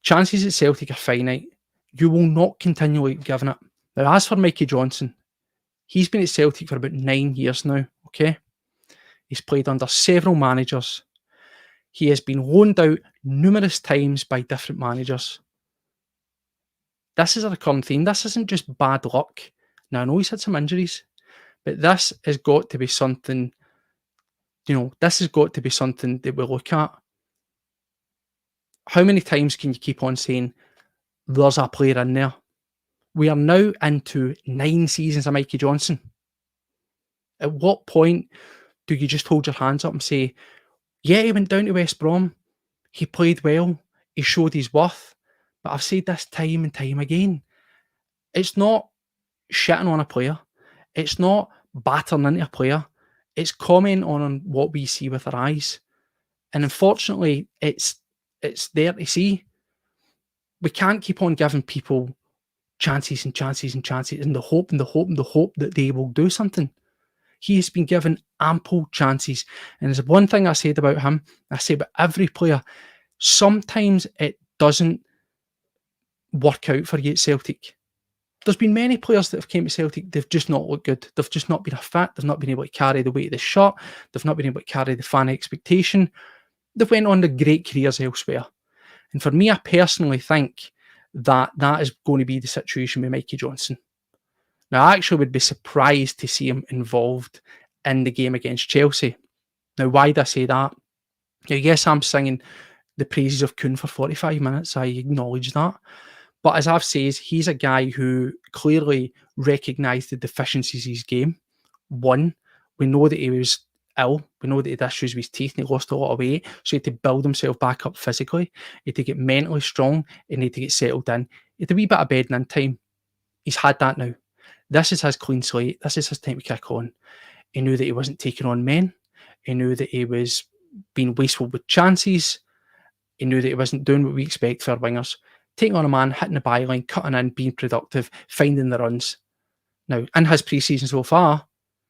B: Chances at Celtic are finite. You will not continually be given it. Now, as for Mikey Johnston, he's been at Celtic for about 9 years now, okay? He's played under several managers. He has been loaned out numerous times by different managers. This is a recurring theme. This isn't just bad luck. Now, I know he's had some injuries, but this has got to be something, this has got to be something that we look at. How many times can you keep on saying, there's a player in there? We are now into 9 seasons of Mikey Johnston. At what point do you just hold your hands up and say, yeah, he went down to West Brom, he played well, he showed his worth, but I've said this time and time again, it's not shitting on a player, it's not battering into a player, it's commenting on what we see with our eyes. And unfortunately, it's there to see. we can't keep on giving people chances and chances and chances and the hope and the hope and the hope that they will do something. He has been given ample chances. And there's one thing I said about him, I say about every player, sometimes it doesn't work out for you at Celtic. There's been many players that have came to Celtic, they've just not looked good. They've just not been a fit. They've not been able to carry the weight of the shirt. They've not been able to carry the fan expectation. They've went on to great careers elsewhere. And for me, I personally think that that is going to be the situation with Mikey Johnston. Now, I actually would be surprised to see him involved in the game against Chelsea. Now, why do I say that? Yes, I'm singing the praises of Kuhn for 45 minutes. I acknowledge that. But as I've said, he's a guy who clearly recognised the deficiencies of his game. One, we know that he was ill. We know that he had issues with his teeth and he lost a lot of weight. So he had to build himself back up physically. He had to get mentally strong and he had to get settled in. He had a wee bit of bedding in time. He's had that now. This is his clean slate. This is his time to kick on. He knew that he wasn't taking on men. He knew that he was being wasteful with chances. He knew that he wasn't doing what we expect for our wingers. Taking on a man, hitting the byline, cutting in, being productive, finding the runs. Now, in his pre-season so far,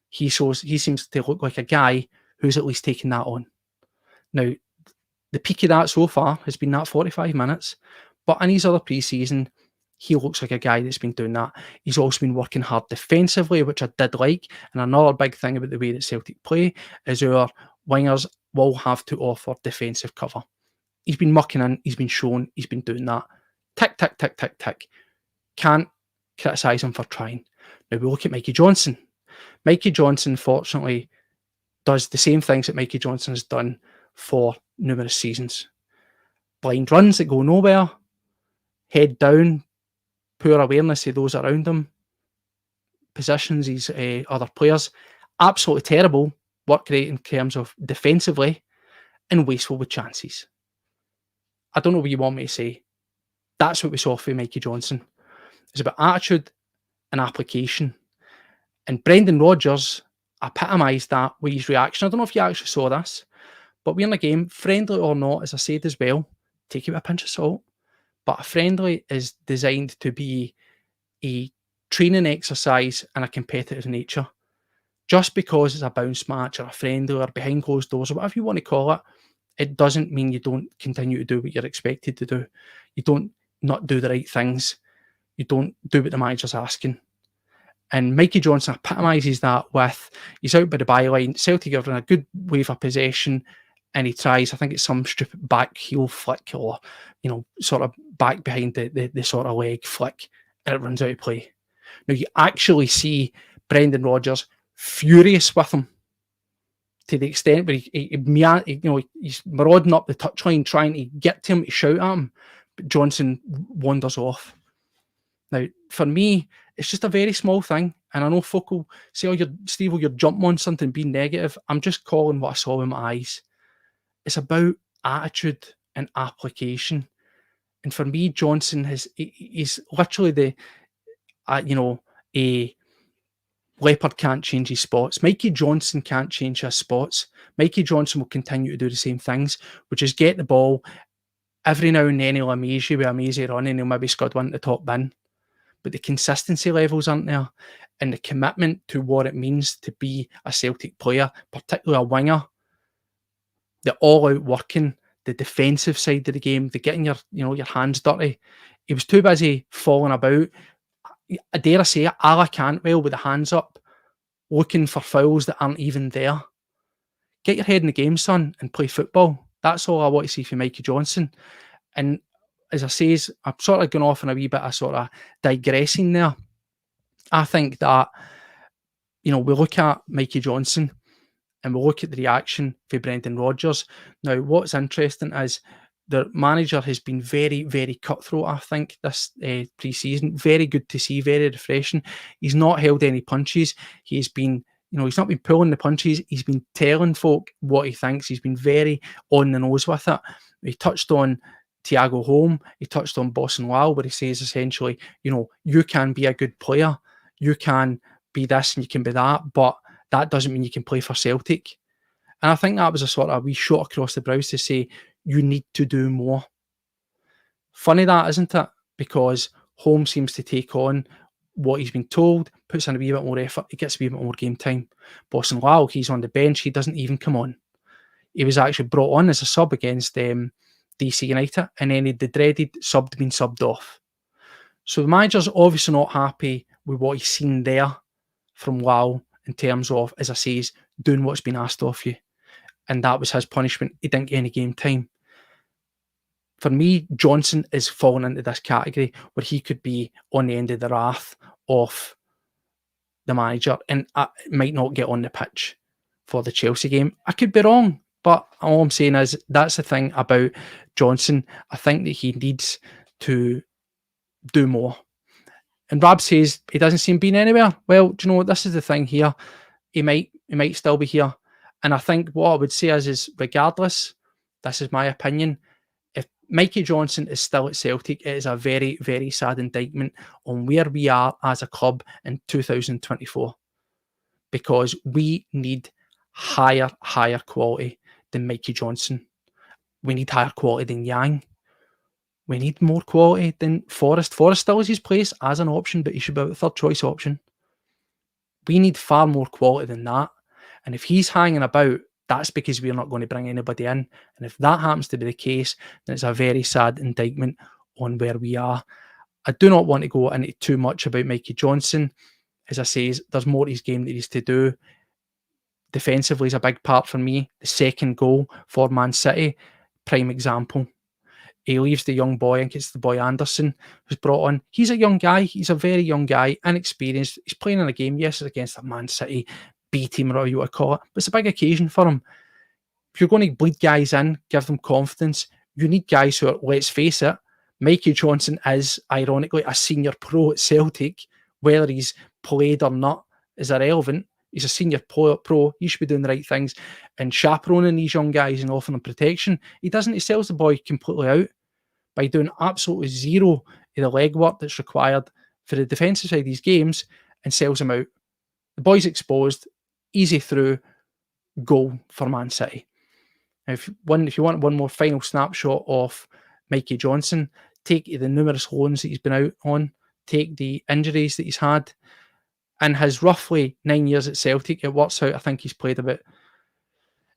B: he seems to look like a guy who's at least taking that on. Now, the peak of that so far has been that 45 minutes, but in his other pre-season, he looks like a guy that's been doing that. He's also been working hard defensively, which I did like. And another big thing about the way that Celtic play is our wingers will have to offer defensive cover. He's been mucking in, he's been shown, he's been doing that. Tick, tick, tick, tick, tick. Can't criticise him for trying. Now we look at Mikey Johnston. Mikey Johnston, fortunately, does the same things that Mikey Johnston has done for numerous seasons. Blind runs that go nowhere, head down, poor awareness of those around him, positions his other players. Absolutely terrible work rate in terms of defensively and wasteful with chances. I don't know what you want me to say. That's what we saw from Mikey Johnston. It's about attitude and application. And Brendan Rodgers epitomised that with his reaction. I don't know if you actually saw this, but we're in a game, friendly or not, as I said as well, take it with a pinch of salt. But a friendly is designed to be a training exercise and a competitive nature. Just because it's a bounce match or a friendly or behind closed doors or whatever you want to call it, it doesn't mean you don't continue to do what you're expected to do. You don't not do the right things. You don't do what the manager's asking. And Mikey Johnston epitomises that with, he's out by the byline, Celtic are in a good wave of possession, and he tries, I think it's some stupid back heel flick or, sort of back behind the sort of leg flick, and it runs out of play. Now you actually see Brendan Rodgers furious with him to the extent where he's marauding up the touchline trying to get to him to shout at him, but Johnston wanders off. Now, for me, it's just a very small thing, and I know folk will say, Steve, you're jumping on something, being negative. I'm just calling what I saw with my eyes. It's about attitude and application. And for me, Johnston he's literally a leopard can't change his spots. Mikey Johnston can't change his spots. Mikey Johnston will continue to do the same things, which is get the ball. Every now and then he'll amaze you with a mazy run and he'll maybe scud one at the top bin. But the consistency levels aren't there. And the commitment to what it means to be a Celtic player, particularly a winger, the all-out working, the defensive side of the game, the getting your hands dirty. He was too busy falling about, I dare I say it, a la Cantwell with the hands up, looking for fouls that aren't even there. Get your head in the game, son, and play football. That's all I want to see from Mikey Johnston. And as I say, I'm sort of going off on a wee bit of sort of digressing there. I think that, we look at Mikey Johnston and we look at the reaction for Brendan Rodgers. Now, what's interesting is the manager has been very, very cutthroat, I think, this pre-season. Very good to see, very refreshing. He's not held any punches. He's been, he's not been pulling the punches. He's been telling folk what he thinks. He's been very on the nose with it. He touched on Thiago Holm. He touched on Boston Lyle, where he says essentially, you can be a good player. You can be this and you can be that, but that doesn't mean you can play for Celtic. And I think that was a sort of wee shot across the brows to say, you need to do more. Funny that, isn't it? Because Holmes seems to take on what he's been told, puts in a wee bit more effort, he gets a wee bit more game time. Boston Lau, he's on the bench, he doesn't even come on. He was actually brought on as a sub against DC United, and then the dreaded being subbed off. So the manager's obviously not happy with what he's seen there from Lau in terms of, as I say, doing what's been asked of you. And that was his punishment. He didn't get any game time. For me, Johnson is falling into this category where he could be on the end of the wrath of the manager and might not get on the pitch for the Chelsea game. I could be wrong, but all I'm saying is that's the thing about Johnson. I think that he needs to do more. And Rab says he doesn't seem being anywhere. Well, do you know what? This is the thing here. He might still be here. And I think what I would say is regardless, this is my opinion, if Mikey Johnston is still at Celtic, it is a very, very sad indictment on where we are as a club in 2024. Because we need higher quality than Mikey Johnston. We need higher quality than Yang. We need more quality than Forrest. Forrest still has his place as an option, but he should be a third choice option. We need far more quality than that. And if he's hanging about, that's because we're not going to bring anybody in. And if that happens to be the case, then it's a very sad indictment on where we are. I do not want to go into too much about Mikey Johnston. As I say, there's more to his game that he needs to do. Defensively is a big part for me. The second goal for Man City, prime example. He leaves the young boy, I think it's the boy Anderson, who's brought on. He's a young guy. He's a very young guy, inexperienced. He's playing in a game, yes, it's against a Man City B team, or whatever you want to call it, but it's a big occasion for him. If you're going to bleed guys in, give them confidence, you need guys who are, let's face it, Mikey Johnston is, ironically, a senior pro at Celtic. Whether he's played or not is irrelevant. He's a senior pro. He should be doing the right things and chaperoning these young guys and offering them protection. He doesn't. He sells the boy completely out by doing absolutely zero of the legwork that's required for the defensive side of these games and sells him out. The boy's exposed, easy through, goal for Man City. Now, if you want one more final snapshot of Mikey Johnston, take the numerous loans that he's been out on, take the injuries that he's had. In his roughly 9 years at Celtic, it works out, I think he's played about,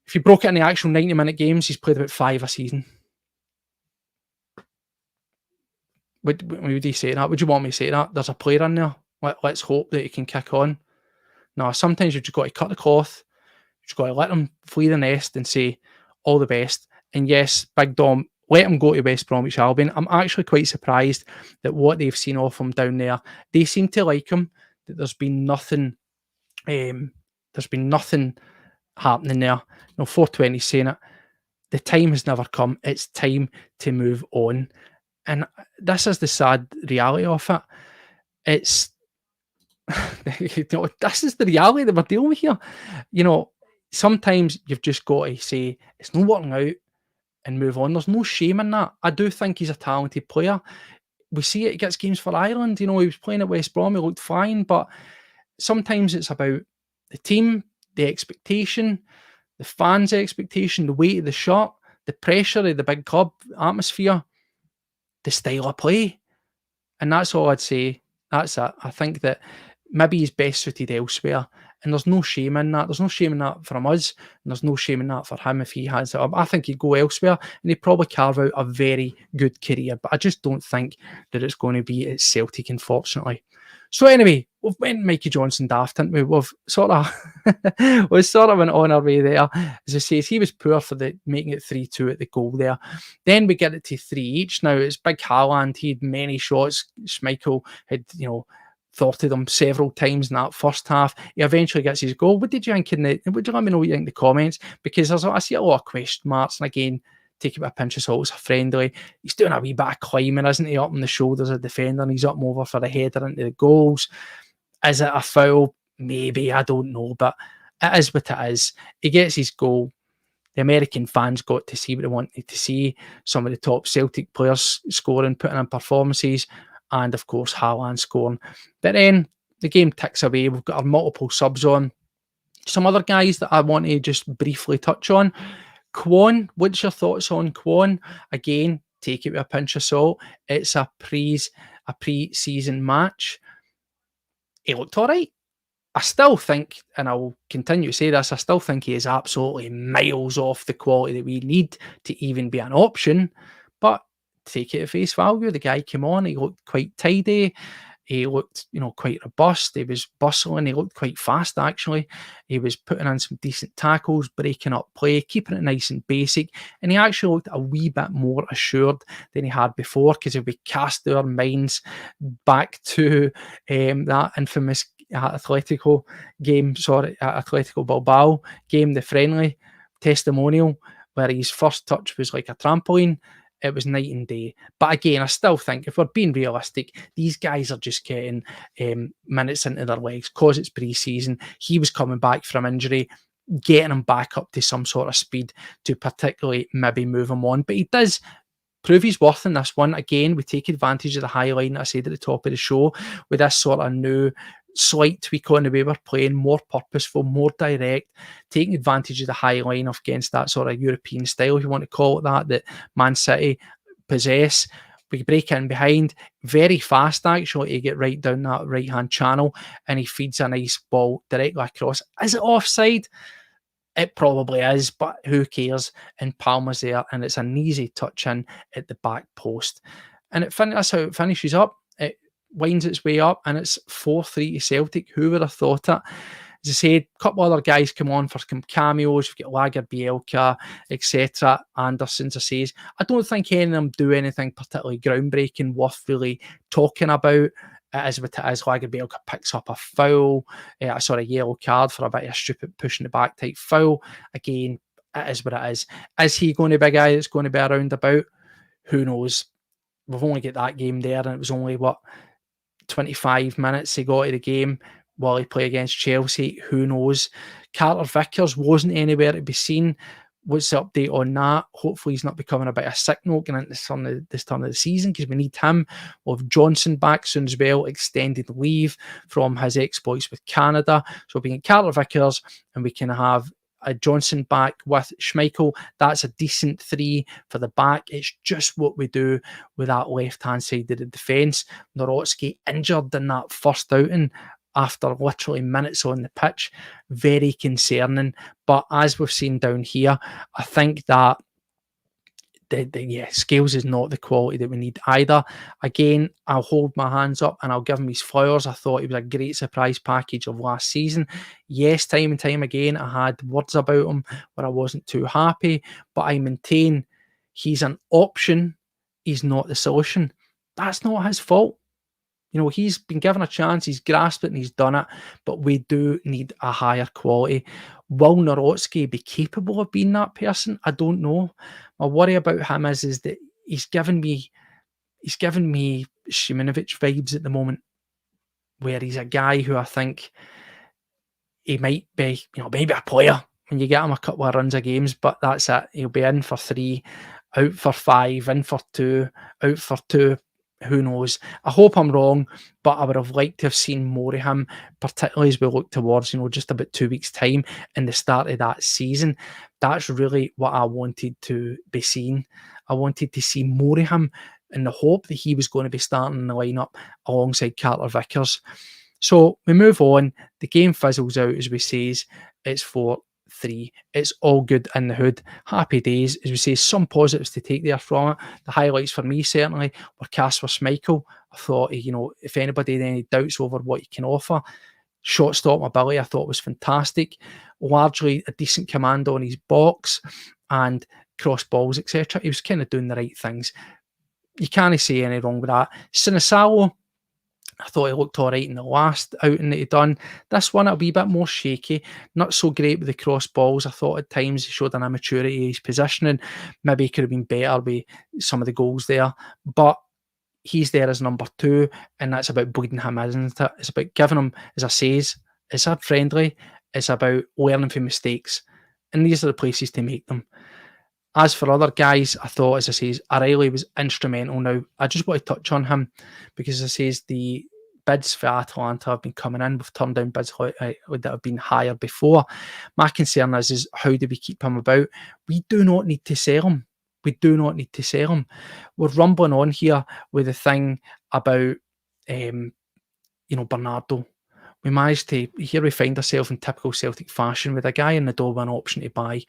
B: if you broke it into actual 90-minute games, he's played about 5 a season. Would you say that? Would you want me to say that? There's a player in there. Let's hope that he can kick on. No, sometimes you've just got to cut the cloth. You've just got to let him flee the nest and say, all the best. And yes, Big Dom, let him go to West Bromwich Albion. I'm actually quite surprised that what they've seen off him down there, they seem to like him. That there's been nothing happening there. 420 saying it. The time has never come. It's time to move on. And this is the sad reality of it. It's this is the reality that we're dealing with here. Sometimes you've just got to say it's not working out and move on. There's no shame in that. I do think he's a talented player. We see it, he gets games for Ireland. He was playing at West Brom, he looked fine, but sometimes it's about the team, the expectation, the fans' expectation, the weight of the shirt, the pressure of the big club atmosphere, the style of play. And that's all I'd say. That's it. I think that maybe he's best suited elsewhere. And there's no shame in that. There's no shame in that from us. And there's no shame in that for him if he has it. I think he'd go elsewhere and he'd probably carve out a very good career. But I just don't think that it's going to be at Celtic, unfortunately. So anyway, we've went Mikey Johnston daft, haven't we? We've sort of went on our way there. As I say, he was poor for making it 3-2 at the goal there. Then we get it to 3 each. Now it's Big Haaland. He had many shots. Schmeichel had, thwarted him several times in that first half. He eventually gets his goal. What did you think would you let me know what you think in the comments? Because I see a lot of question marks, and again, take it with a pinch of salt. It's a friendly. He's doing a wee bit of climbing, isn't he, up on the shoulders of the defender, and he's up and over for the header into the goals. Is it a foul? Maybe, I don't know, but it is what it is. He gets his goal. The American fans got to see what they wanted to see. Some of the top Celtic players scoring, putting in performances, and of course Haaland scoring. But then the game ticks away. We've got our multiple subs on. Some other guys that I want to just briefly touch on. Kwon, what's your thoughts on Kwon? Again, take it with a pinch of salt. It's a pre-season match. He looked all right. I still think, and I will continue to say this, I still think he is absolutely miles off the quality that we need to even be an option. But take it at face value. The guy came on, he looked quite tidy. He looked, quite robust. He was bustling. He looked quite fast, actually. He was putting in some decent tackles, breaking up play, keeping it nice and basic. And he actually looked a wee bit more assured than he had before, because if we cast our minds back to that infamous Atletico Bilbao game, the friendly testimonial, where his first touch was like a trampoline. It was night and day. But again, I still think, if we're being realistic, these guys are just getting minutes into their legs because it's pre-season. He was coming back from injury, getting him back up to some sort of speed to particularly maybe move him on. But he does prove his worth in this one. Again, we take advantage of the high line that I said at the top of the show, with this sort of new slight tweak on the way we're playing, more purposeful, more direct, taking advantage of the high line against that sort of European style, if you want to call it that Man City possess. We break in behind very fast, actually, to get right down that right-hand channel, and he feeds a nice ball directly across. Is it offside? It probably is, but who cares? And Palmer's there, and it's an easy touch in at the back post. And that's how it finishes up. It winds its way up, and it's 4-3 to Celtic. Who would have thought it? As I said, a couple other guys come on for some cameos. We've got Lager, Bielka, etc. Anderson's, I says. I don't think any of them do anything particularly groundbreaking, worth really talking about. As Lager Bielka picks up a foul, a yellow card for a bit of a stupid pushing the back type foul. Again, it is what it is. Is he going to be a guy that's going to be around about? Who knows? We've only got that game there, and it was only, 25 minutes he got to the game while he played against Chelsea. Who knows? Carter Vickers wasn't anywhere to be seen. What's the update on that? Hopefully he's not becoming a bit of a sick note going into this turn of the season, because we need him. We'll have Johnson back soon as well, extended leave from his exploits with Canada. So we can get Carter Vickers, and we can have a Johnson back with Schmeichel. That's a decent three for the back. It's just what we do with that left-hand side of the defence. Nawrocki injured in that first outing after literally minutes on the pitch. Very concerning. But as we've seen down here, I think that Scales is not the quality that we need either. Again, I'll hold my hands up and I'll give him his flowers. I thought he was a great surprise package of last season. Yes, time and time again, I had words about him where I wasn't too happy, but I maintain he's an option. He's not the solution. That's not his fault. He's been given a chance, he's grasped it and he's done it, but we do need a higher quality. Will Nawrocki be capable of being that person? I don't know. My worry about him is that he's given me Shimonovic vibes at the moment, where he's a guy who I think he might be, maybe a player when you get him a couple of runs of games, but that's it. He'll be in for 3, out for 5, in for 2, out for 2. Who knows? I hope I'm wrong, but I would have liked to have seen more of him, particularly as we look towards, just about 2 weeks' time in the start of that season. That's really what I wanted to be seeing. I wanted to see more of him in the hope that he was going to be starting in the lineup alongside Carter Vickers. So we move on. The game fizzles out, as we say. It's 4-3. It's all good in the hood. Happy days. As we say, some positives to take there from it. The highlights for me certainly were Casper Schmeichel. I thought, if anybody had any doubts over what he can offer, shot stop mobility I thought was fantastic. Largely a decent command on his box and cross balls, etc. He was kind of doing the right things. You can't say any wrong with that. Sinisalo, I thought he looked all right in the last outing that he'd done. This one, it'll be a bit more shaky. Not so great with the cross balls. I thought at times he showed an immaturity in his positioning. Maybe he could have been better with some of the goals there. But he's there as number 2, and that's about bleeding him, isn't it? It's about giving him, as I say, it's a friendly. It's about learning from mistakes. And these are the places to make them. As for other guys, I thought, as I say, O'Reilly was instrumental. Now, I just want to touch on him because, as I say, the bids for Atalanta have been coming in. We've turned down bids that have been higher before. My concern is how do we keep him about? We do not need to sell him. We do not need to sell him. We're rumbling on here with the thing about, Bernardo. We managed to, here we find ourselves in typical Celtic fashion with a guy in the door with an option to buy.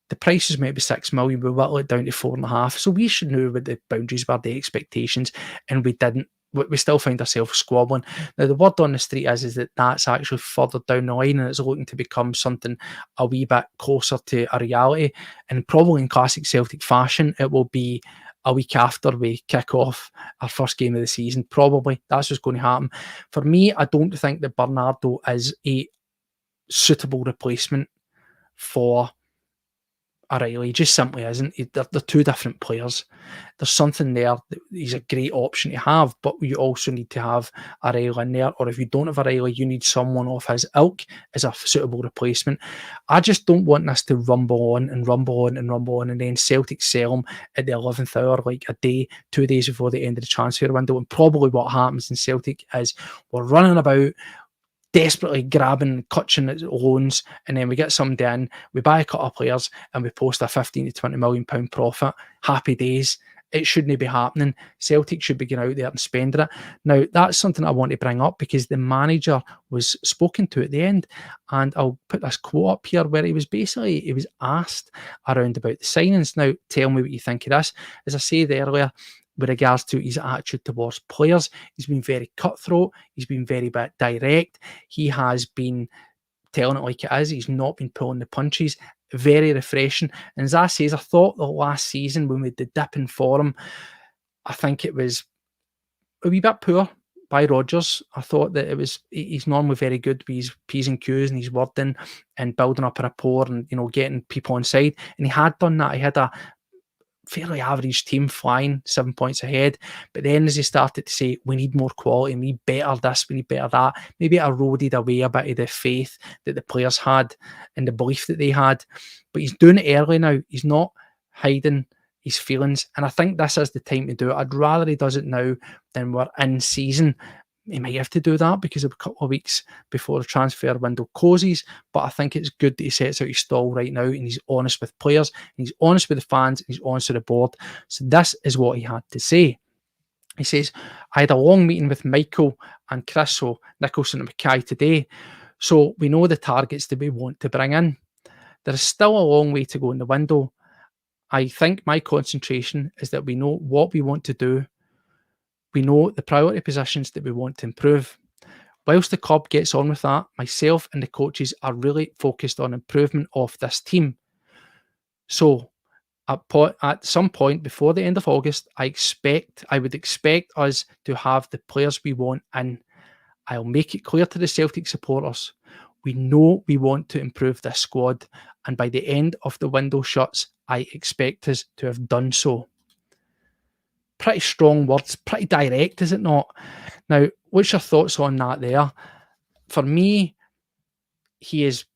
B: The price is maybe 6 million, we whittle it down to 4.5. So we should know what the boundaries were, the expectations, and we didn't. We still find ourselves squabbling. Now, the word on the street is that that's actually further down the line and it's looking to become something a wee bit closer to a reality. And probably in classic Celtic fashion, it will be a week after we kick off our first game of the season. Probably that's what's going to happen. For me, I don't think that Bernardo is a suitable replacement for O'Reilly. He just simply isn't. They're two different players. There's something there that he's a great option to have, but you also need to have O'Reilly in there. Or if you don't have O'Reilly, you need someone of his ilk as a suitable replacement. I just don't want this to rumble on and rumble on and rumble on, and then Celtic sell him at the 11th hour, like a day, 2 days before the end of the transfer window. And probably what happens in Celtic is we're running about, desperately grabbing, clutching at loans, and then we get somebody in, we buy a couple of players, and we post a 15 to 20 million pound profit. Happy days. It shouldn't be happening. Celtic should be getting out there and spending it. Now, that's something I want to bring up because the manager was spoken to at the end, and I'll put this quote up here where he was asked around about the signings. Now, tell me what you think of this. As I said earlier, with regards to his attitude towards players, he's been very cutthroat, he's been very direct, he has been telling it like it is, he's not been pulling the punches. Very refreshing. And as I say, I thought the last season when we did the dip in form, I think it was a wee bit poor by Rodgers. I thought that he's normally very good with his P's and Q's and his wording and building up a rapport and, getting people on side. And he had done that. He had a fairly average team flying 7 points ahead, but then as he started to say we need more quality, we need better this, we need better that, maybe it eroded away a bit of the faith that the players had and the belief that they had. But he's doing it early now. He's not hiding his feelings, and I think this is the time to do it. I'd rather he does it now than we're in season. He might have to do that because of a couple of weeks before the transfer window closes, but I think it's good that he sets out his stall right now and he's honest with players, and he's honest with the fans, and he's honest with the board. So this is what he had to say. He says, I had a long meeting with Michael and Chris, so Nicholson and Mackay today, so we know the targets that we want to bring in. There is still a long way to go in the window. I think my concentration is that we know what we want to do. We know the priority positions that we want to improve. Whilst the club gets on with that, myself and the coaches are really focused on improvement of this team. So at some point before the end of August, I would expect us to have the players we want in. I'll make it clear to the Celtic supporters. We know we want to improve this squad, and by the end of the window shuts, I expect us to have done so. Pretty strong words, pretty direct, is it not? Now, what's your thoughts on that there? For me, he is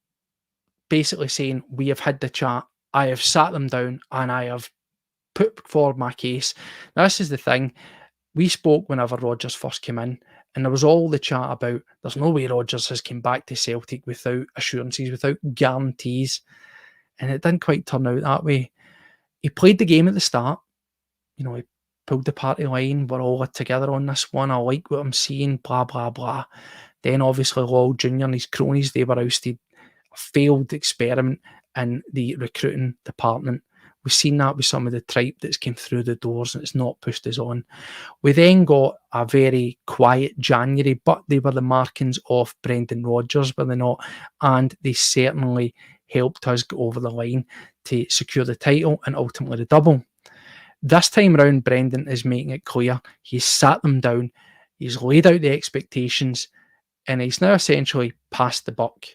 B: basically saying, we have had the chat, I have sat them down, and I have put forward my case. Now, this is the thing. We spoke whenever Rodgers first came in, and there was all the chat about there's no way Rodgers has come back to Celtic without assurances, without guarantees, and it didn't quite turn out that way. He played the game at the start. He pulled the party line, we're all together on this one, I like what I'm seeing, blah, blah, blah. Then obviously Lowell Jr. and his cronies, they were ousted. A failed experiment in the recruiting department. We've seen that with some of the tripe that's came through the doors and it's not pushed us on. We then got a very quiet January, but they were the markings of Brendan Rodgers, were they not? And they certainly helped us go over the line to secure the title and ultimately the double. This time around, Brendan is making it clear. He's sat them down, he's laid out the expectations, and he's now essentially passed the buck.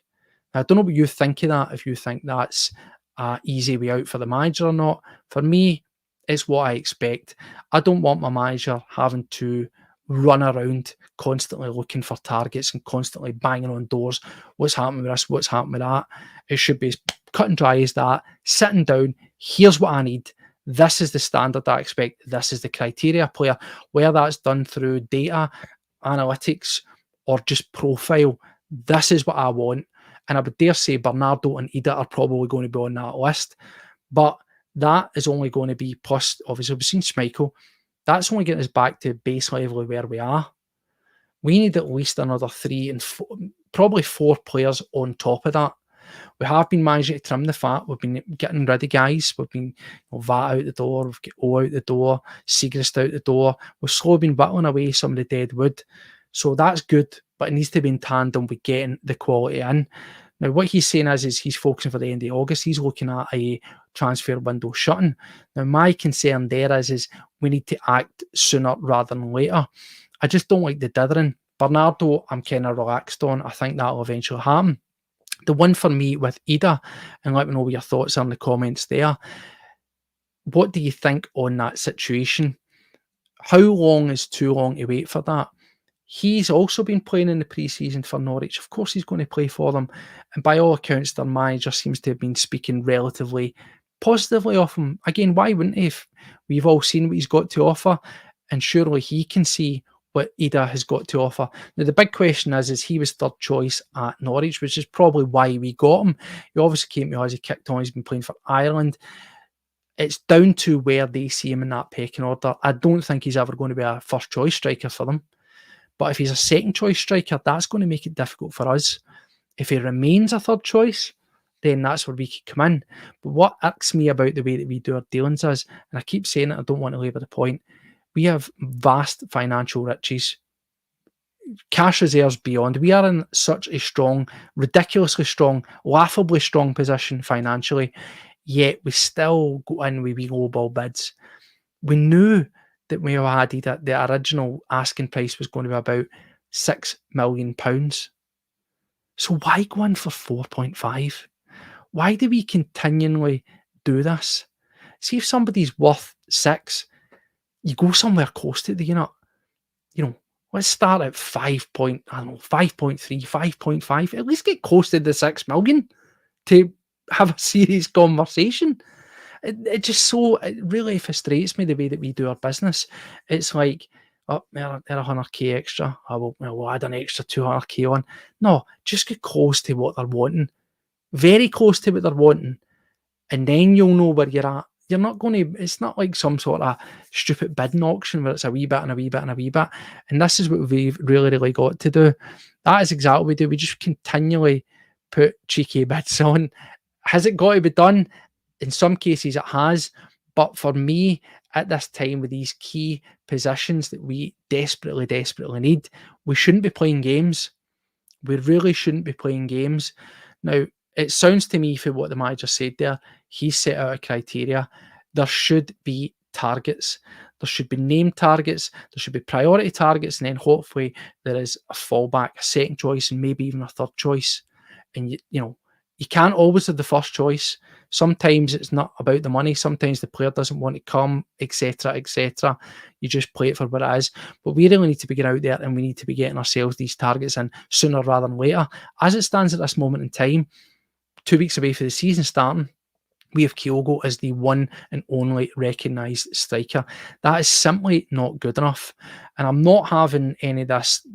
B: Now, I don't know what you think of that, if you think that's an easy way out for the manager or not. For me, it's what I expect. I don't want my manager having to run around constantly looking for targets and constantly banging on doors. What's happening with this? What's happening with that? It should be as cut and dry as that. Sitting down, here's what I need. This is the standard I expect. This is the criteria player. Where that's done through data, analytics, or just profile, this is what I want. And I would dare say Bernardo and Ida are probably going to be on that list. But That is only going to be, plus obviously we've seen Schmeichel, that's only getting us back to base level of where we are. We need at least another 3 and 4, probably 4 players on top of that. We have been managing to trim the fat. We've been getting rid of guys. We've been VAT out the door. We've got O out the door. Segrist out the door. We've slowly been whittling away some of the dead wood. So that's good, but it needs to be in tandem with getting the quality in. Now, what he's saying is he's focusing for the end of August. He's looking at a transfer window shutting. Now, my concern there is we need to act sooner rather than later. I just don't like the dithering. Bernardo, I'm kind of relaxed on. I think that'll eventually happen. The one for me with Ida, and let me know what your thoughts are in the comments there. What do you think on that situation? How long is too long to wait for that? He's also been playing in the pre-season for Norwich. Of course, he's going to play for them. And by all accounts, their manager seems to have been speaking relatively positively of him. Again, why wouldn't he if we've all seen what he's got to offer? And surely he can see what Ida has got to offer. Now, the big question is he was third choice at Norwich, which is probably why we got him. He obviously came to us, he kicked on, he's been playing for Ireland. It's down to where they see him in that pecking order. I don't think he's ever going to be a first choice striker for them. But if he's a second choice striker, that's going to make it difficult for us. If he remains a third choice, then that's where we could come in. But what irks me about the way that we do our dealings is, and I keep saying it, I don't want to labour the point, we have vast financial riches, cash reserves beyond. We are in such a strong, ridiculously strong, laughably strong position financially, yet we still go in with wee low ball bids. We knew that we had that the original asking price was going to be about £6 million. So why go in for 4.5? Why do we continually do this? See, if somebody's worth 6, you go somewhere close to the unit. Let's start at 5.3, 5.5. At least get close to the 6 million to have a serious conversation. It really frustrates me the way that we do our business. It's like, oh, they're 100k extra. We'll add an extra 200k on. No, just get close to what they're wanting. Very close to what they're wanting. And then you'll know where you're at. You're not going to, it's not like some sort of stupid bidding auction where it's a wee bit and a wee bit and a wee bit. And this is what we've really, really got to do. That is exactly what we do. We just continually put cheeky bids on. Has it got to be done? In some cases it has. But for me, at this time, with these key positions that we desperately, desperately need, we shouldn't be playing games. We really shouldn't be playing games. Now, it sounds to me, for what the manager said there, he set out a criteria. There should be targets. There should be named targets. There should be priority targets. And then hopefully there is a fallback, a second choice, and maybe even a third choice. And, you can't always have the first choice. Sometimes it's not about the money. Sometimes the player doesn't want to come, etc., etc. You just play it for what it is. But we really need to be getting out there, and we need to be getting ourselves these targets in sooner rather than later. As it stands at this moment in time, 2 weeks away for the season starting, we have Kyogo as the one and only recognised striker. That is simply not good enough. And I'm not having any of this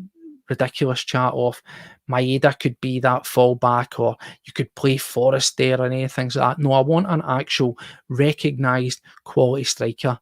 B: ridiculous chat of Maeda could be that fallback, or you could play Forrest there and anything like that. No, I want an actual recognised quality striker.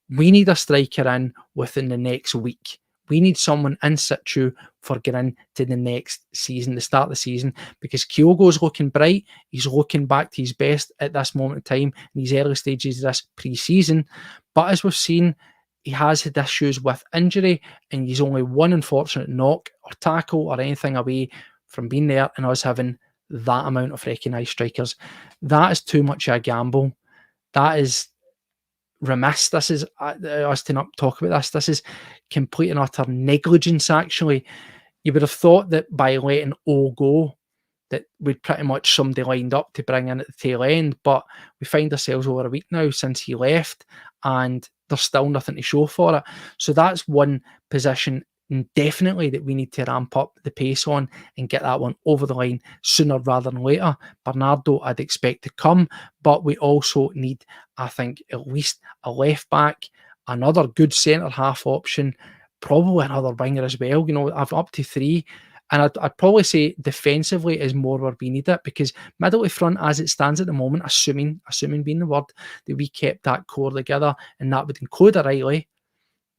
B: We need a striker in within the next week. We need someone in situ for getting into the next season, the start of the season, because Kyogo's looking bright. He's looking back to his best at this moment in time in these early stages of this pre-season. But as we've seen, he has had issues with injury, and he's only one unfortunate knock or tackle or anything away from being there and us having that amount of recognised strikers. That is too much of a gamble. That is remiss. This is us to not talk about this. This is complete and utter negligence, actually. You would have thought that by letting O go, that we'd pretty much somebody lined up to bring in at the tail end, but we find ourselves over a week now since he left, and there's still nothing to show for it. So that's one position definitely that we need to ramp up the pace on and get that one over the line sooner rather than later. Bernardo, I'd expect to come, but we also need, I think, at least a left back, another good centre half option, probably another winger as well. I've up to 3. And I'd probably say defensively is more where we need it, because middle to front, as it stands at the moment, assuming being the word, that we kept that core together, and that would include O'Reilly.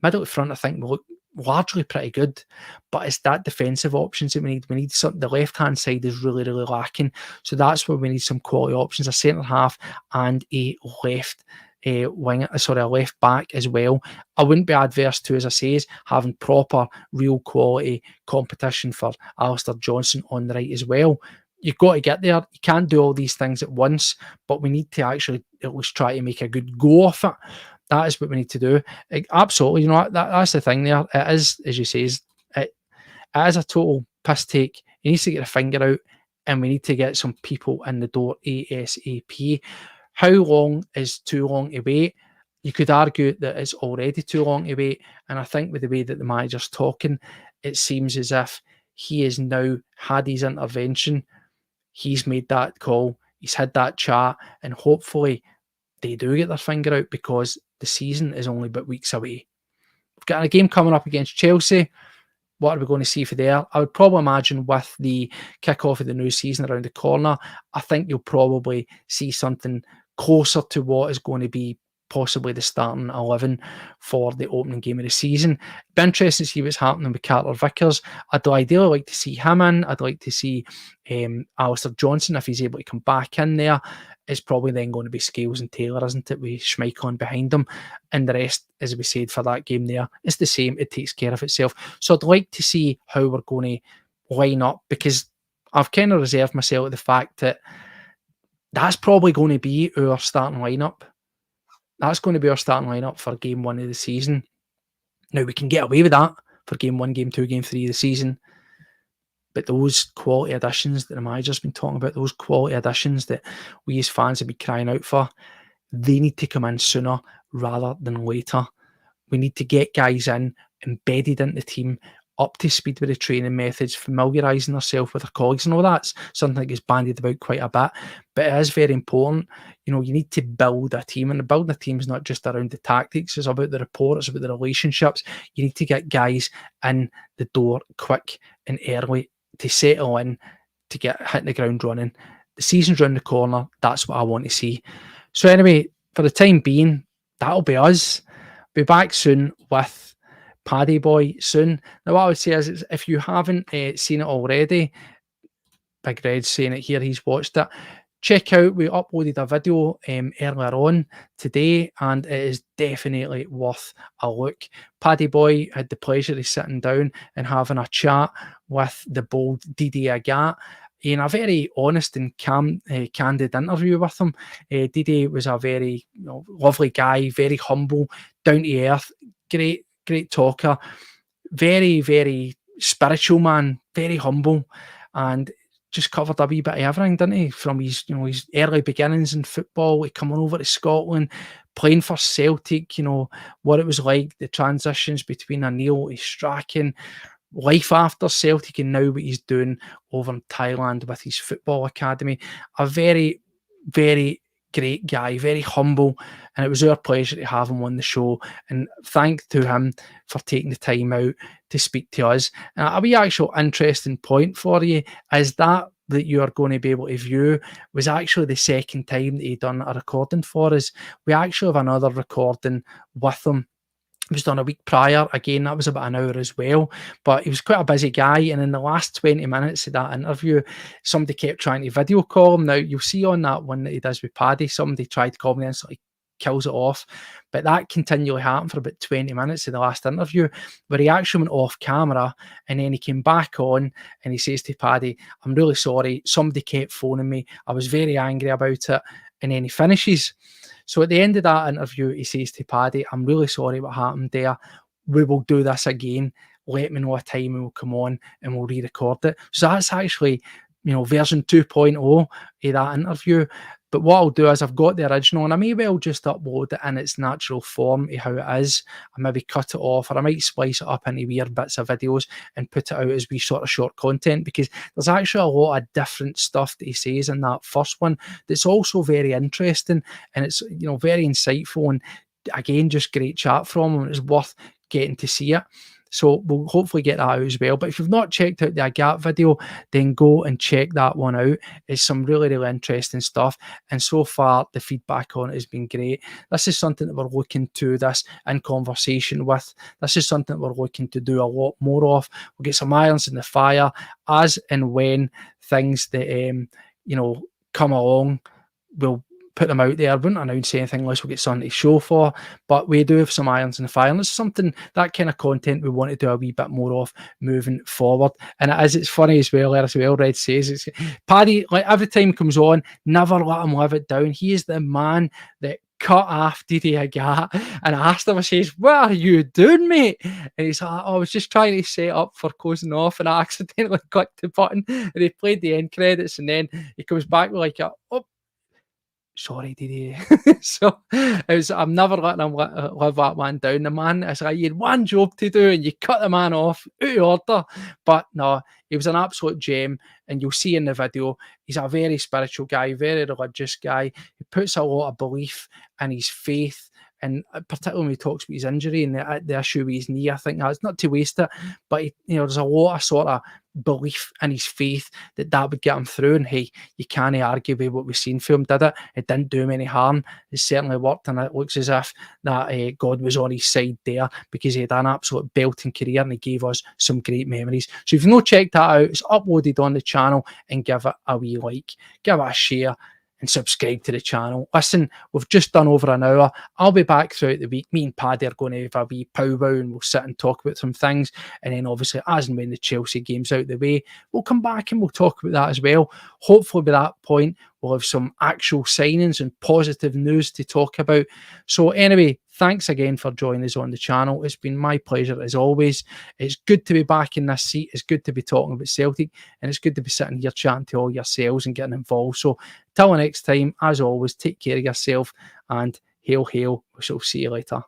B: Middle to front, I think, will look largely pretty good, but it's that defensive options that we need. We need the left-hand side is really, really lacking. So that's where we need some quality options, a centre half and a left a left back as well. I wouldn't be adverse to, as I say, is having proper, real quality competition for Alistair Johnston on the right as well. You've got to get there. You can't do all these things at once, but we need to actually at least try to make a good go of it. That is what we need to do. Absolutely. That's the thing there. It is, as you say, it is a total piss take. He needs to get a finger out, and we need to get some people in the door ASAP. How long is too long to wait? You could argue that it's already too long to wait. And I think with the way that the manager's talking, it seems as if he has now had his intervention. He's made that call. He's had that chat, and hopefully they do get their finger out, because the season is only but weeks away. We've got a game coming up against Chelsea. What are we going to see for there? I would probably imagine with the kick-off of the new season around the corner, I think you'll probably see something closer to what is going to be possibly the starting 11 for the opening game of the season. It'd be interesting to see what's happening with Carter Vickers. I'd ideally like to see him in. I'd like to see Alistair Johnston, if he's able to come back in there. It's probably then going to be Scales and Taylor, isn't it, with Schmeichel behind them. And the rest, as we said, for that game there, it's the same. It takes care of itself. So I'd like to see how we're going to line up, because I've kind of reserved myself at the fact that that's probably going to be our starting lineup. That's going to be our starting lineup for game 1 of the season. Now, we can get away with that for game 1, game 2, game 3 of the season. But those quality additions that the manager's been talking about, those quality additions that we as fans have been crying out for, they need to come in sooner rather than later. We need to get guys in, embedded into the team, up to speed with the training methods, familiarising ourselves with our colleagues. And all that's something that gets bandied about quite a bit, but it is very important. You need to build a team, and building a team is not just around the tactics. It's about the rapport, it's about the relationships. You need to get guys in the door quick and early to settle in, to get hitting the ground running. The season's round the corner. That's what I want to see. So anyway, for the time being, that'll be us. Be back soon with Paddy Boy soon. Now, what I would say is, if you haven't seen it already, Big Red's saying it here, he's watched it. Check out, we uploaded a video earlier on today, and it is definitely worth a look. Paddy Boy had the pleasure of sitting down and having a chat with the bold Didier Agat in a very honest and candid interview with him. Didier was a very lovely guy, very humble, down to earth, great talker, very, very spiritual man, very humble, and just covered a wee bit of everything, didn't he? From his early beginnings in football, coming over to Scotland, playing for Celtic, what it was like, the transitions between O'Neill to Strachan, life after Celtic, and now what he's doing over in Thailand with his football academy. A very, very great guy, very humble, and it was our pleasure to have him on the show, and thanks to him for taking the time out to speak to us. And a wee actual interesting point for you is that you are going to be able to view was actually the second time that he done a recording for us. We actually have another recording with him. It was done a week prior. Again, that was about an hour as well. But he was quite a busy guy. And in the last 20 minutes of that interview, somebody kept trying to video call him. Now, you'll see on that one that he does with Paddy, somebody tried to call me and so he kills it off. But that continually happened for about 20 minutes of the last interview, where he actually went off camera, and then he came back on and he says to Paddy, "I'm really sorry. Somebody kept phoning me. I was very angry about it." And then he finishes. So at the end of that interview, he says to Paddy, "I'm really sorry what happened there. We will do this again. Let me know a time and we'll come on and we'll re-record it." So that's actually, version 2.0 of that interview. But what I'll do is I've got the original, and I may well just upload it in its natural form of how it is. I maybe cut it off, or I might splice it up into weird bits of videos and put it out as wee sort of short content, because there's actually a lot of different stuff that he says in that first one that's also very interesting, and it's very insightful, and again, just great chat from him. It's worth getting to see it. So we'll hopefully get that out as well. But if you've not checked out the Agat video, then go and check that one out. It's some really, really interesting stuff. And so far, the feedback on it has been great. This is something that we're looking to this in conversation with. This is something that we're looking to do a lot more of. We'll get some irons in the fire as and when things that, come along. We'll put them out there. I wouldn't announce anything unless we get something to show for, but we do have some irons in the fire, and it's something, that kind of content we want to do a wee bit more of moving forward. And it's funny as well, Red says, it's Paddy, like every time he comes on, never let him live it down. He is the man that cut off Didi Agat, and I asked him, I says, what are you doing, mate? And he's like, I was just trying to set up for closing off and I accidentally clicked the button, and he played the end credits, and then he comes back with like sorry, Didi. So I'm never letting him live that man down. The man is like, you had one job to do and you cut the man off out of order. But no, he was an absolute gem, and you'll see in the video, he's a very spiritual guy, very religious guy. He puts a lot of belief in his faith, and particularly when he talks about his injury and the issue with his knee, I think that's not to waste it, but there's a lot of sort of belief in his faith that would get him through. And hey, you can't argue with what we've seen from him, did it? It didn't do him any harm. It certainly worked, and it looks as if that God was on his side there, because he had an absolute belting career and he gave us some great memories. So if you've not checked that out, it's uploaded on the channel, and give it a wee like, give it a share, and subscribe to the channel. Listen, we've just done over an hour. I'll be back throughout the week. Me and Paddy are going to have a wee powwow, and we'll sit and talk about some things. And then obviously, as and when the Chelsea game's out the way, we'll come back and we'll talk about that as well. Hopefully by that point, we'll have some actual signings and positive news to talk about. So anyway, thanks again for joining us on the channel. It's been my pleasure as always. It's good to be back in this seat. It's good to be talking about Celtic, and it's good to be sitting here chatting to all yourselves and getting involved. So till the next time, as always, take care of yourself, and hail, hail. We shall see you later.